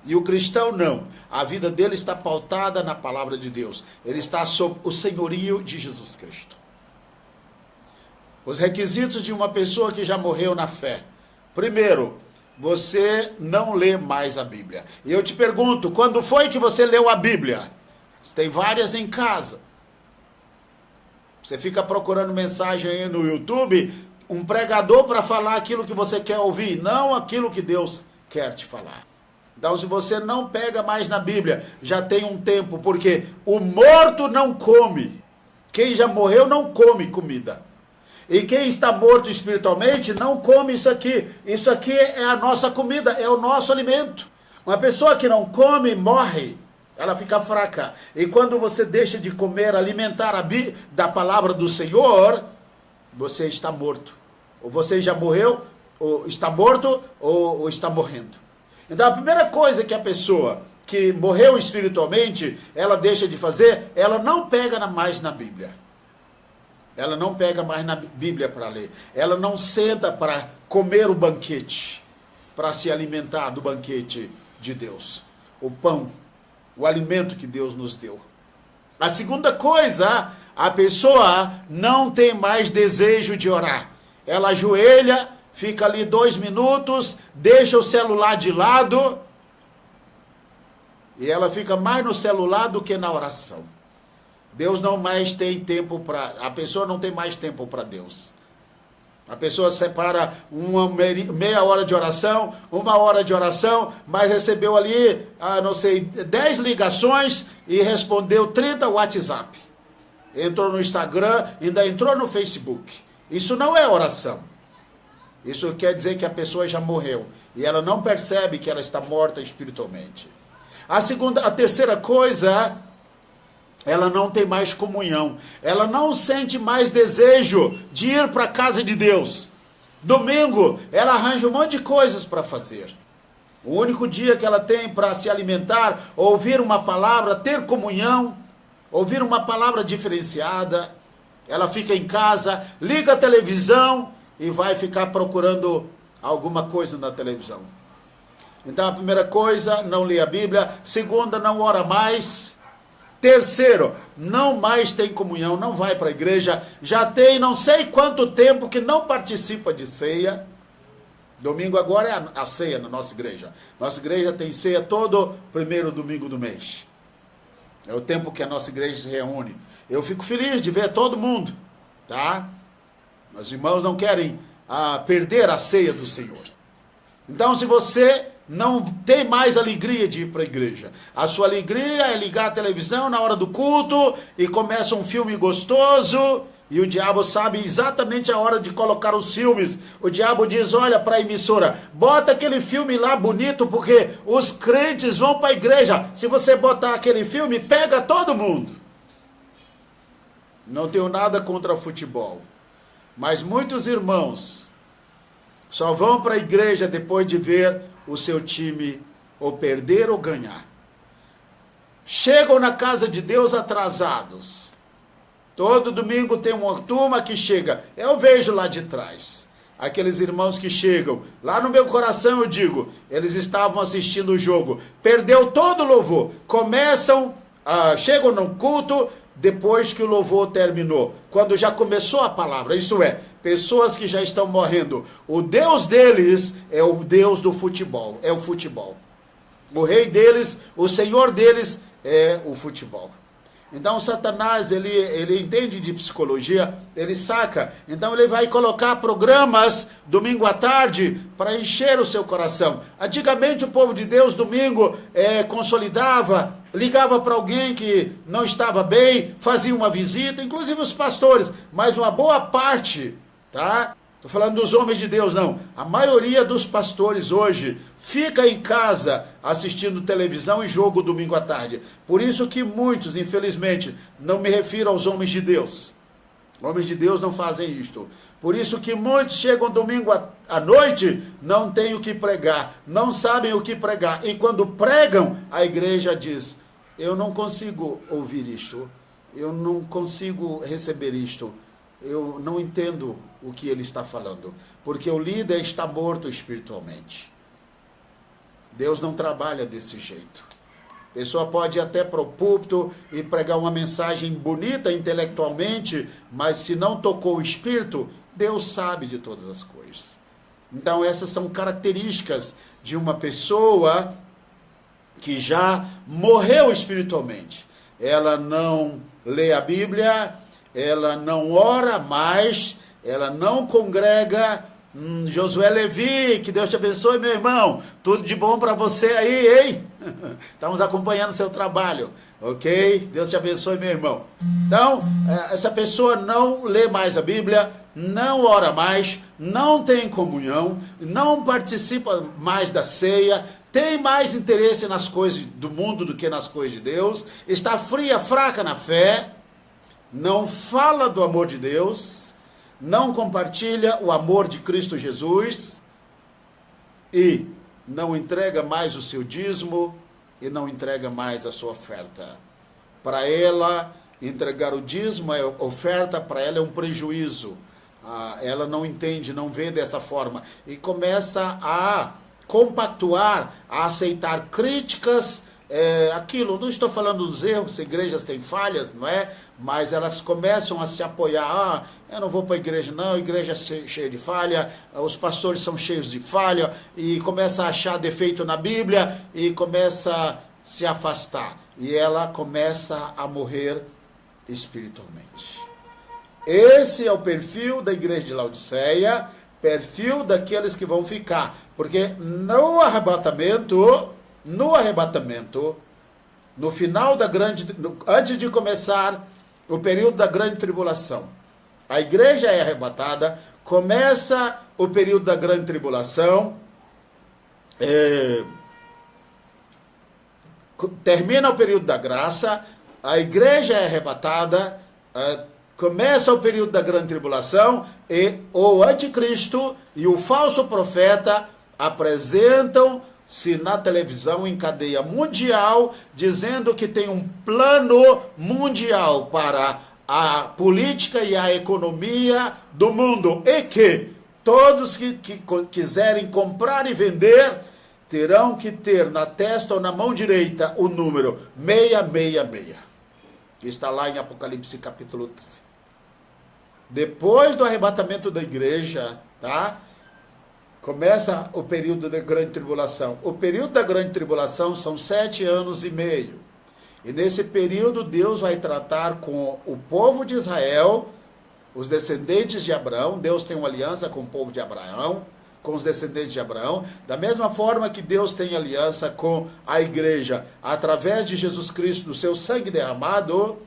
E o cristão não. A vida dele está pautada na palavra de Deus. Ele está sob o senhorio de Jesus Cristo. Os requisitos de uma pessoa que já morreu na fé. Primeiro, você não lê mais a Bíblia. E eu te pergunto, quando foi que você leu a Bíblia? Você tem várias em casa. Você fica procurando mensagem aí no YouTube, um pregador para falar aquilo que você quer ouvir, não aquilo que Deus quer te falar. Então, se você não pega mais na Bíblia, já tem um tempo, porque o morto não come. Quem já morreu não come comida. E quem está morto espiritualmente não come isso aqui. Isso aqui é a nossa comida, é o nosso alimento. Uma pessoa que não come, morre. Ela fica fraca. E quando você deixa de comer, alimentar da palavra do Senhor, você está morto. Ou você já morreu, ou está morto, ou está morrendo. Então a primeira coisa que a pessoa que morreu espiritualmente, ela deixa de fazer, ela não pega mais na Bíblia. Ela não pega mais na Bíblia para ler. Ela não senta para comer o banquete, para se alimentar do banquete de Deus. O pão, o alimento que Deus nos deu. A segunda coisa, a pessoa não tem mais desejo de orar. Ela ajoelha, fica ali 2 minutos, deixa o celular de lado, e ela fica mais no celular do que na oração. Deus não mais tem tempo para... A pessoa não tem mais tempo para Deus. A pessoa separa meia hora de oração, 1 hora de oração, mas recebeu ali, 10 ligações e respondeu 30 WhatsApp. Entrou no Instagram, ainda entrou no Facebook. Isso não é oração. Isso quer dizer que a pessoa já morreu. E ela não percebe que ela está morta espiritualmente. A terceira coisa, ela não tem mais comunhão. Ela não sente mais desejo de ir para a casa de Deus. Domingo, ela arranja um monte de coisas para fazer. O único dia que ela tem para se alimentar, ouvir uma palavra, ter comunhão, ouvir uma palavra diferenciada. Ela fica em casa, liga a televisão e vai ficar procurando alguma coisa na televisão. Então a primeira coisa, não lê a Bíblia. Segunda, não ora mais. Terceiro, não mais tem comunhão, não vai para a igreja. Já tem não sei quanto tempo que não participa de ceia. Domingo agora é a ceia na nossa igreja. Nossa igreja tem ceia todo primeiro domingo do mês. É o tempo que a nossa igreja se reúne. Eu fico feliz de ver todo mundo, tá? Meus irmãos não querem perder a ceia do Senhor. Então, se você não tem mais alegria de ir para a igreja, a sua alegria é ligar a televisão na hora do culto e começa um filme gostoso, e o diabo sabe exatamente a hora de colocar os filmes. O diabo diz, olha para a emissora, bota aquele filme lá bonito, porque os crentes vão para a igreja. Se você botar aquele filme, pega todo mundo. Não tenho nada contra futebol, mas muitos irmãos só vão para a igreja depois de ver o seu time ou perder ou ganhar. Chegam na casa de Deus atrasados. Todo domingo tem uma turma que chega. Eu vejo lá de trás. Aqueles irmãos que chegam. Lá no meu coração eu digo, eles estavam assistindo o jogo. Perdeu todo o louvor. Chegam no culto depois que o louvor terminou. Quando já começou a palavra. Isso é, pessoas que já estão morrendo. O Deus deles é o Deus do futebol. É o futebol. O rei deles, o Senhor deles é o futebol. Então Satanás, ele entende de psicologia, ele saca. Então ele vai colocar programas domingo à tarde para encher o seu coração. Antigamente o povo de Deus domingo consolidava, ligava para alguém que não estava bem, fazia uma visita, inclusive os pastores, mas uma boa parte, tá? Estou falando dos homens de Deus, não. A maioria dos pastores hoje fica em casa assistindo televisão e jogo domingo à tarde. Por isso que muitos, infelizmente, não me refiro aos homens de Deus. Homens de Deus não fazem isto. Por isso que muitos chegam domingo à noite, não têm o que pregar, não sabem o que pregar. E quando pregam, a igreja diz, eu não consigo ouvir isto, eu não consigo receber isto. Eu não entendo o que ele está falando, porque o líder está morto espiritualmente. Deus não trabalha desse jeito. A pessoa pode ir até para o púlpito e pregar uma mensagem bonita intelectualmente, mas se não tocou o espírito, Deus sabe de todas as coisas. Então essas são características de uma pessoa que já morreu espiritualmente. Ela não lê a Bíblia, ela não ora mais, ela não congrega. Josué Levi, que Deus te abençoe, meu irmão. Tudo de bom para você aí, hein? Estamos acompanhando seu trabalho, ok? Deus te abençoe, meu irmão. Então, essa pessoa não lê mais a Bíblia, não ora mais, não tem comunhão, não participa mais da ceia, tem mais interesse nas coisas do mundo do que nas coisas de Deus, está fria, fraca na fé, não fala do amor de Deus, não compartilha o amor de Cristo Jesus e não entrega mais o seu dízimo e não entrega mais a sua oferta. Para ela, entregar o dízimo, a oferta, para ela é um prejuízo. Ela não entende, não vê dessa forma. E começa a compactuar, a aceitar críticas, aquilo, não estou falando dos erros, igrejas têm falhas, não é? Mas elas começam a se apoiar, eu não vou para a igreja não, a igreja é cheia de falha, os pastores são cheios de falha, e começa a achar defeito na Bíblia, e começa a se afastar, e ela começa a morrer espiritualmente. Esse é o perfil da igreja de Laodiceia, perfil daqueles que vão ficar, porque no arrebatamento, no final da antes de começar o período da grande tribulação, a igreja é arrebatada, começa o período da grande tribulação, termina o período da graça, a igreja é arrebatada, começa o período da grande tribulação e o anticristo e o falso profeta apresentam-se na televisão em cadeia mundial, dizendo que tem um plano mundial para a política e a economia do mundo e que todos que quiserem comprar e vender terão que ter na testa ou na mão direita o número 666. Está lá em Apocalipse capítulo 13. Depois do arrebatamento da igreja, tá? Começa o período da grande tribulação. O período da grande tribulação são 7 anos e meio. E nesse período Deus vai tratar com o povo de Israel, os descendentes de Abraão. Deus tem uma aliança com o povo de Abraão, com os descendentes de Abraão. Da mesma forma que Deus tem aliança com a igreja, através de Jesus Cristo, do seu sangue derramado,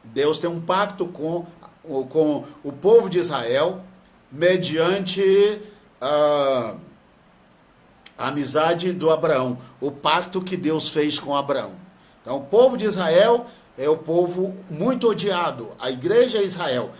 Deus tem um pacto com o povo de Israel, mediante a amizade do Abraão, o pacto que Deus fez com Abraão. Então, o povo de Israel é o povo muito odiado. A igreja Israel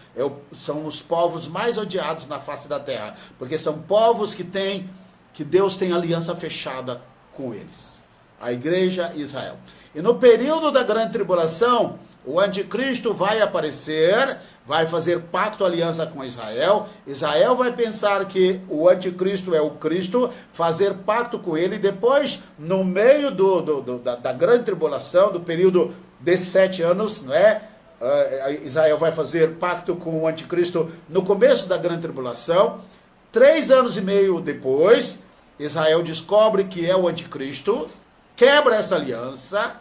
são os povos mais odiados na face da terra, porque são povos que Deus tem aliança fechada com eles. A igreja Israel. E no período da grande tribulação, o anticristo vai aparecer, vai fazer pacto, aliança com Israel. Israel vai pensar que o anticristo é o Cristo, fazer pacto com ele. Depois, no meio da grande tribulação, do período desses 7 anos, não é? Israel vai fazer pacto com o anticristo no começo da grande tribulação. 3 anos e meio depois, Israel descobre que é o anticristo, quebra essa aliança.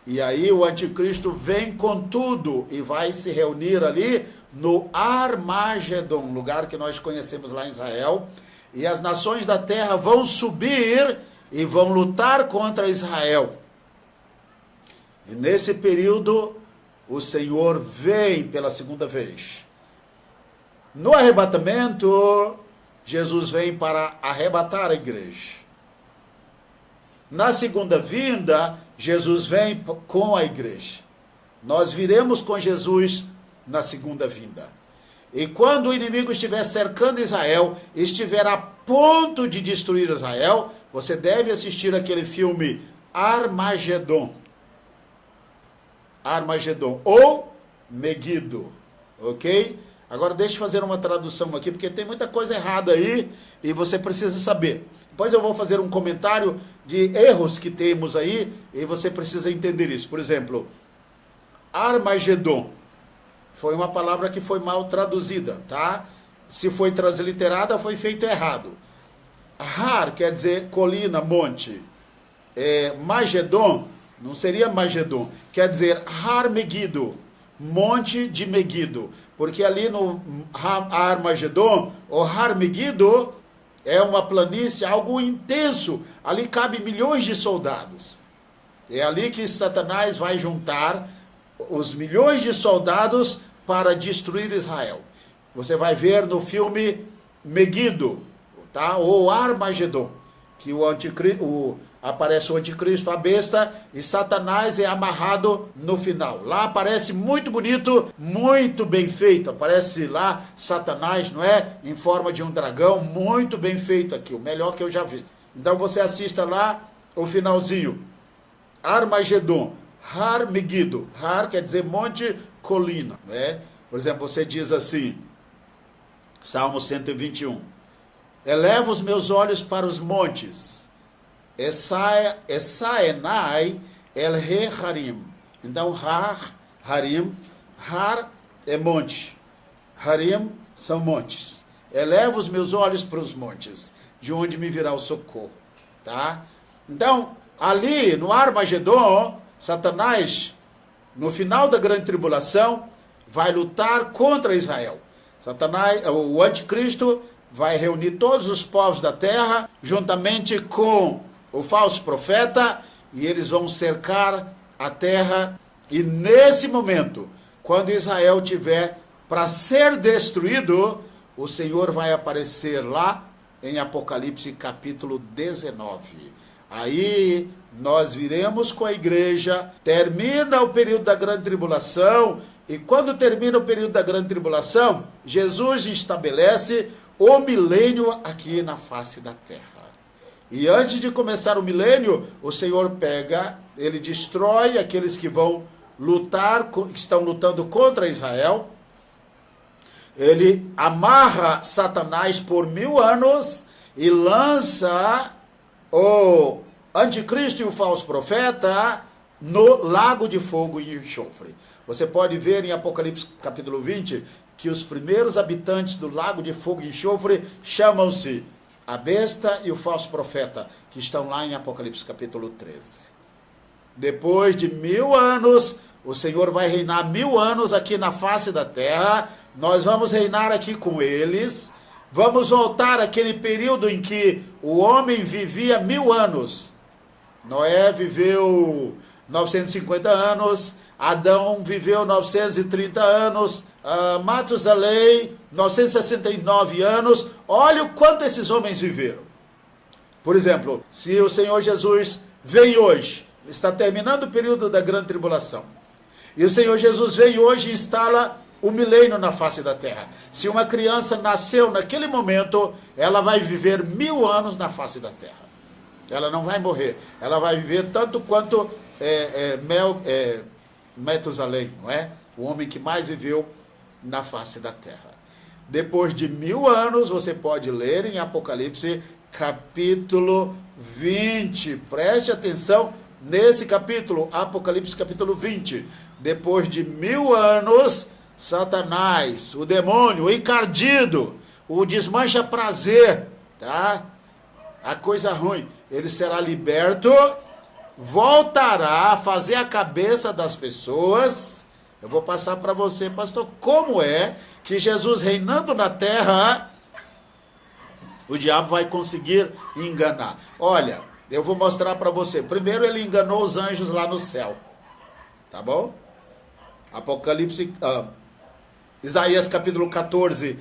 E aí o anticristo vem com tudo e vai se reunir ali no Armagedon, lugar que nós conhecemos lá em Israel. E as nações da terra vão subir e vão lutar contra Israel. E nesse período o Senhor vem pela segunda vez. No arrebatamento, Jesus vem para arrebatar a igreja. Na segunda vinda, Jesus vem com a igreja. Nós viremos com Jesus na segunda vinda. E quando o inimigo estiver cercando Israel, estiver a ponto de destruir Israel, você deve assistir aquele filme Armagedon. Armagedon ou Megido, ok? Agora deixa eu fazer uma tradução aqui, porque tem muita coisa errada aí e você precisa saber. Depois eu vou fazer um comentário de erros que temos aí e você precisa entender isso. Por exemplo, Armagedon foi uma palavra que foi mal traduzida, tá? Se foi transliterada, foi feito errado. Har quer dizer colina, monte. Magedon não seria Magedon, quer dizer Har Megido. Monte de Meguido, porque ali no Armagedon, ou Har Meguido, é uma planície, algo intenso, ali cabe milhões de soldados. É ali que Satanás vai juntar os milhões de soldados para destruir Israel. Você vai ver no filme Meguido, tá? Ou Armagedon, que aparece o anticristo, a besta, e Satanás é amarrado no final. Lá aparece muito bonito, muito bem feito. Aparece lá Satanás, não é? Em forma de um dragão, muito bem feito aqui, o melhor que eu já vi. Então você assista lá o finalzinho. Armagedon, Har Meguido. Har quer dizer monte, colina, né? Por exemplo, você diz assim, Salmo 121. Eleva os meus olhos para os montes. Esaenai el Harim. Então, Harim, Har é monte. Harim são montes. Eleva os meus olhos para os montes, de onde me virá o socorro. Tá? Então, ali no Armagedon, Satanás, no final da grande tribulação, vai lutar contra Israel. Satanás, o anticristo, vai reunir todos os povos da terra, juntamente com o falso profeta, e eles vão cercar a terra. E nesse momento, quando Israel tiver para ser destruído, o Senhor vai aparecer lá em Apocalipse capítulo 19. Aí nós viremos com a igreja, termina o período da grande tribulação, e quando termina o período da grande tribulação, Jesus estabelece o milênio aqui na face da terra. E antes de começar o milênio, o Senhor ele destrói aqueles que vão lutar, que estão lutando contra Israel. Ele amarra Satanás por 1000 anos e lança o anticristo e o falso profeta no lago de fogo e enxofre. Você pode ver em Apocalipse capítulo 20 que os primeiros habitantes do lago de fogo e enxofre chamam-se a besta e o falso profeta, que estão lá em Apocalipse capítulo 13. Depois de 1000 anos, o Senhor vai reinar 1000 anos aqui na face da terra. Nós vamos reinar aqui com eles. Vamos voltar àquele período em que o homem vivia 1000 anos. Noé viveu 950 anos, Adão viveu 930 anos, Matusalém 969 anos. Olha o quanto esses homens viveram. Por exemplo, se o Senhor Jesus vem hoje, está terminando o período da grande tribulação, e o Senhor Jesus vem hoje e instala o milênio na face da terra. Se uma criança nasceu naquele momento, ela vai viver 1000 anos na face da terra. Ela não vai morrer. Ela vai viver tanto quanto Matusalém, não é? O homem que mais viveu na face da terra. Depois de 1000 anos, você pode ler em Apocalipse capítulo 20. Preste atenção nesse capítulo, Apocalipse capítulo 20. Depois de 1000 anos, Satanás, o demônio, o encardido, o desmancha prazer, tá? A coisa ruim, ele será liberto, voltará a fazer a cabeça das pessoas. Eu vou passar para você, pastor, como é que Jesus reinando na terra, o diabo vai conseguir enganar. Olha, eu vou mostrar para você. Primeiro ele enganou os anjos lá no céu, tá bom? Isaías capítulo 14,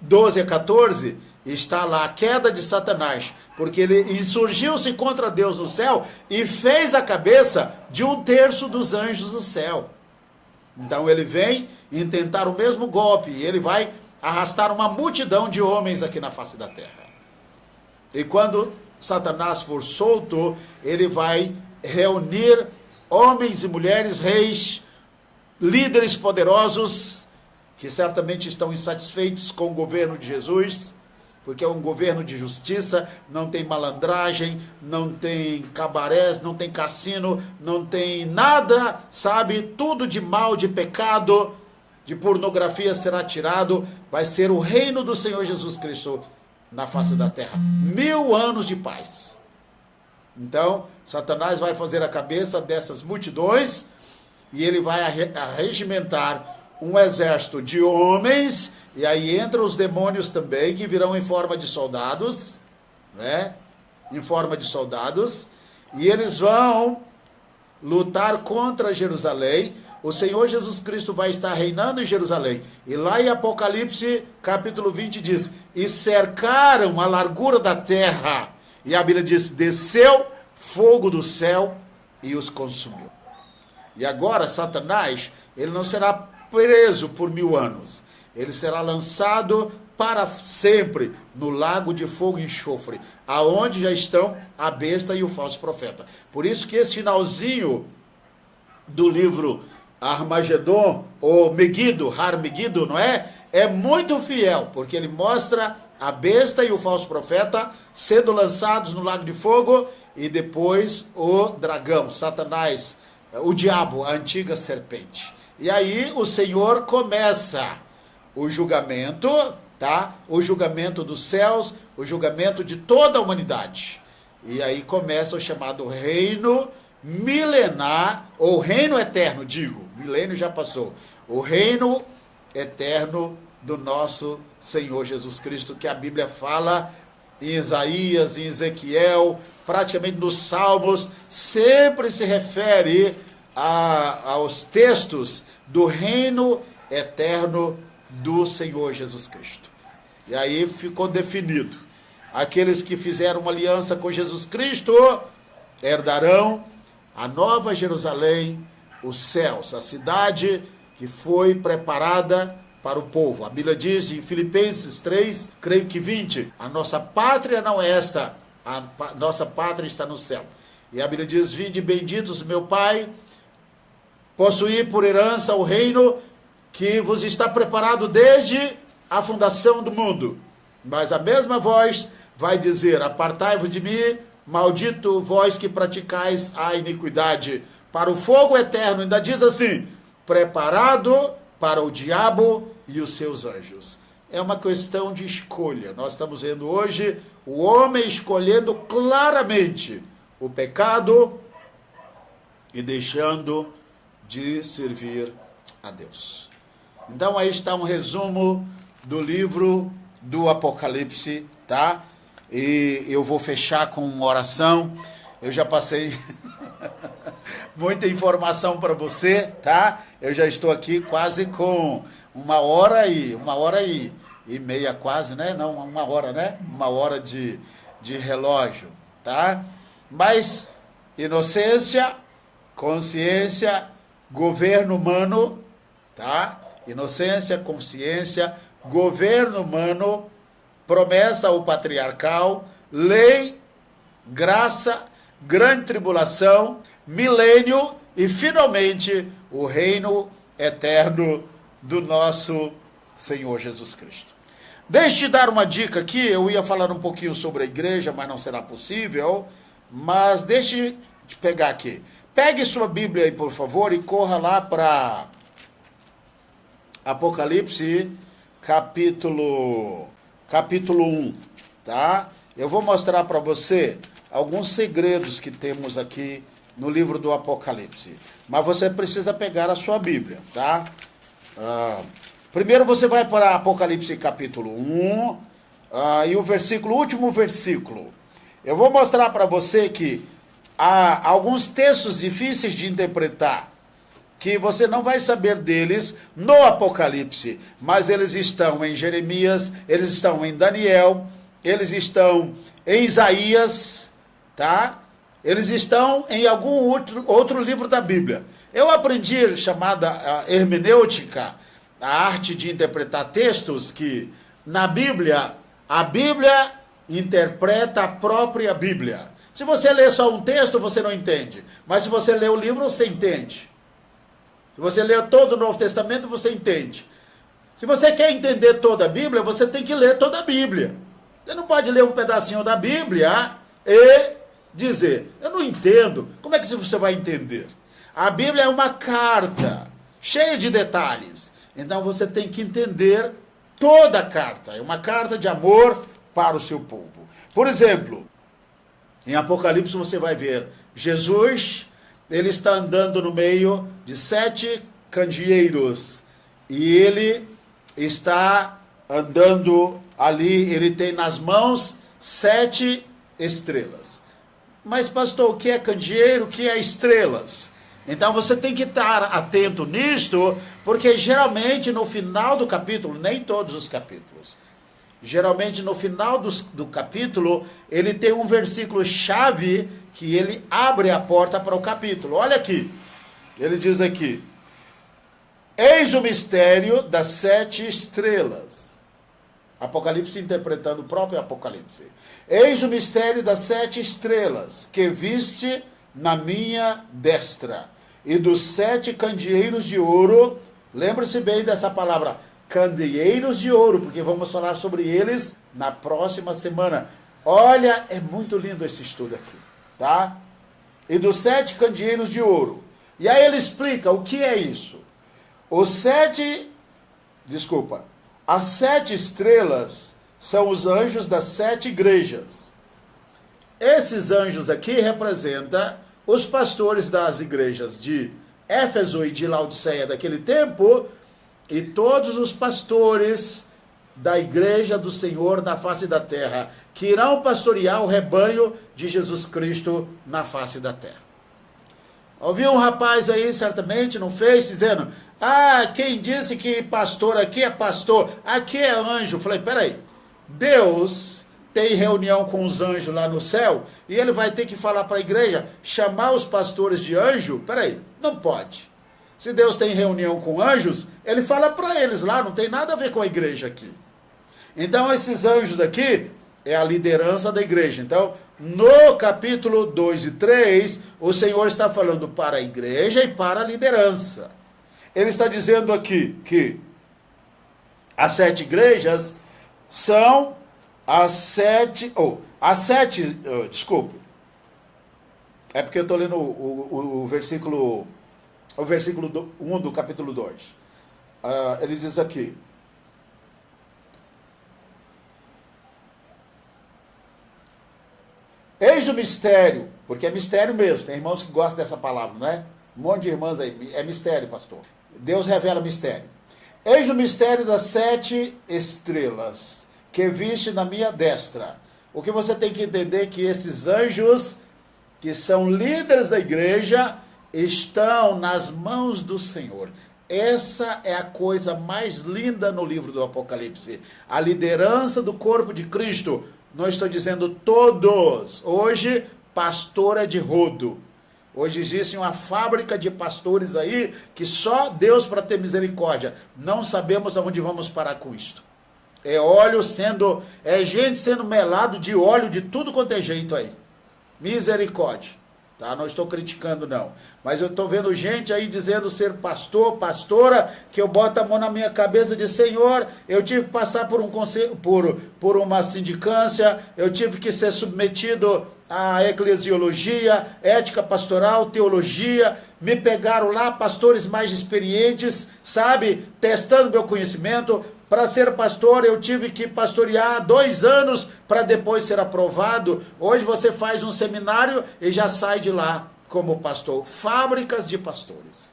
12 a 14, está lá a queda de Satanás, porque ele insurgiu-se contra Deus no céu e fez a cabeça de 1/3 dos anjos do céu. Então ele vem intentar o mesmo golpe, e ele vai arrastar uma multidão de homens aqui na face da terra. E quando Satanás for solto, ele vai reunir homens e mulheres, reis, líderes poderosos, que certamente estão insatisfeitos com o governo de Jesus, porque é um governo de justiça, não tem malandragem, não tem cabarés, não tem cassino, não tem nada, sabe? Tudo de mal, de pecado, de pornografia será tirado. Vai ser o reino do Senhor Jesus Cristo na face da terra. 1000 anos de paz. Então, Satanás vai fazer a cabeça dessas multidões e ele vai arregimentar um exército de homens, e aí entram os demônios também, que virão em forma de soldados, né? Em forma de soldados, e eles vão lutar contra Jerusalém. O Senhor Jesus Cristo vai estar reinando em Jerusalém. E lá em Apocalipse, capítulo 20, diz: e cercaram a largura da terra. E a Bíblia diz: desceu fogo do céu e os consumiu. E agora Satanás, ele não será preso por 1000 anos. Ele será lançado para sempre no lago de fogo e enxofre, aonde já estão a besta e o falso profeta. Por isso que esse finalzinho do livro Armagedon, ou Megido, Har-Megido, não é? É muito fiel, porque ele mostra a besta e o falso profeta sendo lançados no lago de fogo, e depois o dragão, Satanás, o diabo, a antiga serpente. E aí o Senhor começa o julgamento, tá? O julgamento dos céus, o julgamento de toda a humanidade. E aí começa o chamado reino milenar, ou reino eterno, digo, milênio já passou. O reino eterno do nosso Senhor Jesus Cristo, que a Bíblia fala em Isaías, em Ezequiel, praticamente nos Salmos, sempre se refere aos textos do reino eterno do Senhor Jesus Cristo. E aí ficou definido: aqueles que fizeram uma aliança com Jesus Cristo herdarão a nova Jerusalém, os céus, a cidade que foi preparada para o povo. A Bíblia diz em Filipenses 3, creio que 20, a nossa pátria não é esta, a nossa pátria está no céu. E a Bíblia diz: vinde benditos, meu Pai, possuir por herança o reino que vos está preparado desde a fundação do mundo. Mas a mesma voz vai dizer: apartai-vos de mim, maldito vós que praticais a iniquidade, para o fogo eterno. Ainda diz assim: preparado para o diabo e os seus anjos. É uma questão de escolha. Nós estamos vendo hoje o homem escolhendo claramente o pecado e deixando de servir a Deus. Então aí está um resumo do livro do Apocalipse, tá? E eu vou fechar com uma oração. Eu já passei muita informação para você, tá? Eu já estou aqui quase com uma hora e meia quase, né? Não, uma hora, né? Uma hora de relógio, tá? Mas inocência, consciência, governo humano, tá? Inocência, consciência, governo humano, promessa ao patriarcal, lei, graça, grande tribulação, milênio e, finalmente, o reino eterno do nosso Senhor Jesus Cristo. Deixe eu dar uma dica aqui. Eu ia falar um pouquinho sobre a igreja, mas não será possível. Mas deixe eu pegar aqui. Pegue sua Bíblia aí, por favor, e corra lá para Apocalipse, capítulo 1, tá? Eu vou mostrar para você alguns segredos que temos aqui no livro do Apocalipse. Mas você precisa pegar a sua Bíblia, tá? Primeiro você vai para Apocalipse capítulo 1, e o último versículo. Eu vou mostrar para você que há alguns textos difíceis de interpretar, que você não vai saber deles no Apocalipse, mas eles estão em Jeremias, eles estão em Daniel, eles estão em Isaías, tá? Eles estão em algum outro livro da Bíblia. Eu aprendi chamada hermenêutica, a arte de interpretar textos, que na Bíblia, a Bíblia interpreta a própria Bíblia. Se você lê só um texto, você não entende. Mas se você lê o livro, você entende. Se você lê todo o Novo Testamento, você entende. Se você quer entender toda a Bíblia, você tem que ler toda a Bíblia. Você não pode ler um pedacinho da Bíblia e dizer: eu não entendo. Como é que você vai entender? A Bíblia é uma carta, cheia de detalhes. Então você tem que entender toda a carta. É uma carta de amor para o seu povo. Por exemplo, em Apocalipse você vai ver Jesus ele está andando no meio de 7 candeeiros. E ele está andando ali, ele tem nas mãos 7 estrelas. Mas, pastor, o que é candeeiro? O que é estrelas? Então você tem que estar atento nisto, porque geralmente no final do capítulo, nem todos os capítulos, geralmente no final do capítulo, ele tem um versículo chave que ele abre a porta para o capítulo. Olha aqui, ele diz aqui: eis o mistério das 7 estrelas. Apocalipse interpretando o próprio Apocalipse. Eis o mistério das 7 estrelas que viste na minha destra, e dos 7 candeeiros de ouro. Lembre-se bem dessa palavra, candeeiros de ouro, porque vamos falar sobre eles na próxima semana. Olha, é muito lindo esse estudo aqui, tá? E dos 7 candeeiros de ouro. E aí ele explica o que é isso. As 7 estrelas são os anjos das 7 igrejas. Esses anjos aqui representam os pastores das igrejas de Éfeso e de Laodiceia daquele tempo, e todos os pastores da igreja do Senhor na face da terra, que irão pastorear o rebanho de Jesus Cristo na face da terra. Ouvi um rapaz aí, certamente, no Face, dizendo: quem disse que pastor aqui é pastor, aqui é anjo. Falei, peraí, Deus tem reunião com os anjos lá no céu, e ele vai ter que falar para a igreja, chamar os pastores de anjo? Peraí, não pode. Se Deus tem reunião com anjos, ele fala para eles lá, não tem nada a ver com a igreja aqui. Então, esses anjos aqui é a liderança da igreja. Então, no capítulo 2 e 3, o Senhor está falando para a igreja e para a liderança. Ele está dizendo aqui que as 7 igrejas são desculpe. É porque eu estou lendo o versículo 1 do capítulo 2. Ele diz aqui: eis o mistério, porque é mistério mesmo, tem irmãos que gostam dessa palavra, não é? Um monte de irmãs aí, é mistério, pastor. Deus revela mistério. Eis o mistério das 7 estrelas que viste na minha destra. O que você tem que entender é que esses anjos, que são líderes da igreja, estão nas mãos do Senhor. Essa é a coisa mais linda no livro do Apocalipse. A liderança do corpo de Cristo. Não estou dizendo todos. Hoje, pastor é de rodo. Hoje existe uma fábrica de pastores aí que só Deus para ter misericórdia. Não sabemos aonde vamos parar com isto. É gente sendo melado de óleo de tudo quanto é jeito aí. Misericórdia. Tá? Não estou criticando não. Mas eu estou vendo gente aí dizendo ser pastor, pastora, que eu boto a mão na minha cabeça e digo: Senhor, eu tive que passar por um conselho, por uma sindicância, eu tive que ser submetido à eclesiologia, ética pastoral, teologia. Me pegaram lá pastores mais experientes, sabe, testando meu conhecimento. Para ser pastor, eu tive que pastorear 2 anos para depois ser aprovado. Hoje você faz um seminário e já sai de lá como pastor. Fábricas de pastores.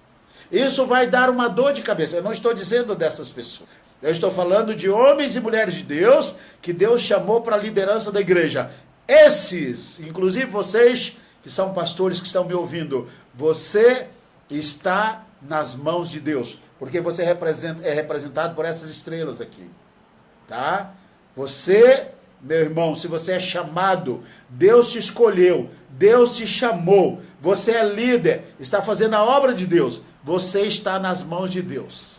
Isso vai dar uma dor de cabeça. Eu não estou dizendo dessas pessoas. Eu estou falando de homens e mulheres de Deus que Deus chamou para a liderança da igreja. Esses, inclusive vocês que são pastores que estão me ouvindo, você está nas mãos de Deus. Porque você é representado por essas estrelas aqui, tá? Você, meu irmão, se você é chamado, Deus te escolheu, Deus te chamou, você é líder, está fazendo a obra de Deus, você está nas mãos de Deus.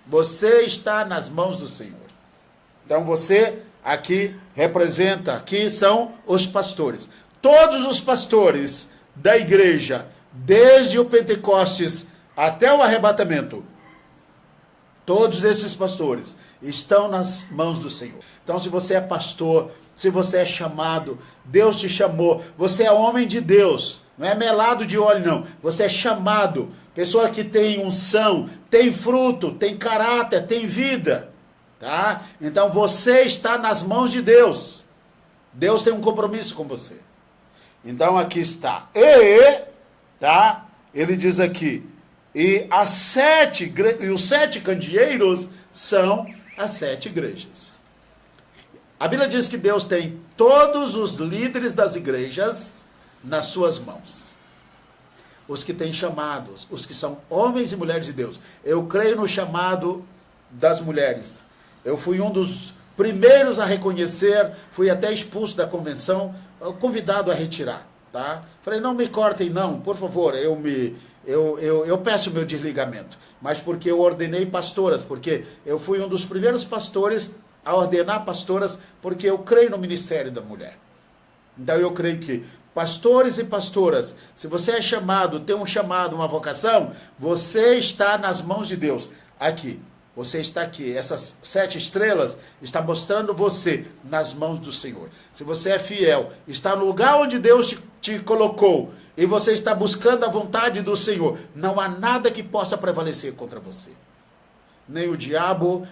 Você está nas mãos do Senhor. Então você aqui representa, aqui são os pastores. Todos os pastores da igreja, desde o Pentecostes até o arrebatamento, todos esses pastores estão nas mãos do Senhor. Então, se você é pastor, se você é chamado, Deus te chamou, você é homem de Deus, não é melado de óleo não, você é chamado, pessoa que tem unção, tem fruto, tem caráter, tem vida, tá? Então, você está nas mãos de Deus. Deus tem um compromisso com você. Então, aqui está. tá? Ele diz aqui, e os 7 candeeiros são as 7 igrejas. A Bíblia diz que Deus tem todos os líderes das igrejas nas suas mãos. Os que têm chamados, os que são homens e mulheres de Deus. Eu creio no chamado das mulheres. Eu fui um dos primeiros a reconhecer, fui até expulso da convenção, convidado a retirar, tá? Falei, não me cortem não, por favor, eu peço meu desligamento. Mas porque eu ordenei pastoras, porque eu fui um dos primeiros pastores a ordenar pastoras, porque eu creio no ministério da mulher. Então eu creio que pastores e pastoras, se você é chamado, tem um chamado, uma vocação, você está nas mãos de Deus. Aqui, você está aqui. Essas 7 estrelas estão mostrando você nas mãos do Senhor. Se você é fiel, está no lugar onde Deus te colocou, e você está buscando a vontade do Senhor, não há nada que possa prevalecer contra você. Nem o diabo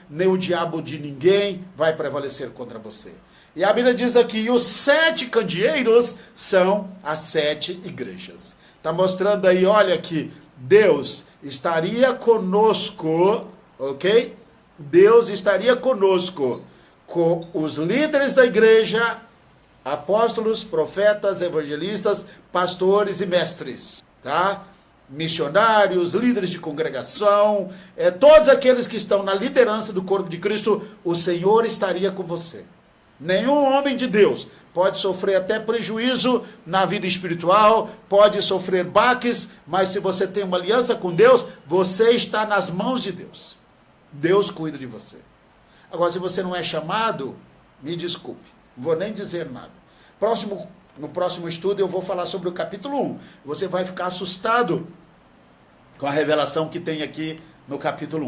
de ninguém vai prevalecer contra você. E a Bíblia diz aqui, os 7 candeeiros são as 7 igrejas. Está mostrando aí, olha que Deus estaria conosco, ok? Deus estaria conosco, com os líderes da igreja, apóstolos, profetas, evangelistas, pastores e mestres, tá? Missionários, líderes de congregação, todos aqueles que estão na liderança do corpo de Cristo, o Senhor estaria com você. Nenhum homem de Deus pode sofrer até prejuízo na vida espiritual, pode sofrer baques, mas se você tem uma aliança com Deus, você está nas mãos de Deus. Deus cuida de você. Agora, se você não é chamado, me desculpe, não vou nem dizer nada. No próximo estudo eu vou falar sobre o capítulo 1. Você vai ficar assustado com a revelação que tem aqui no capítulo 1.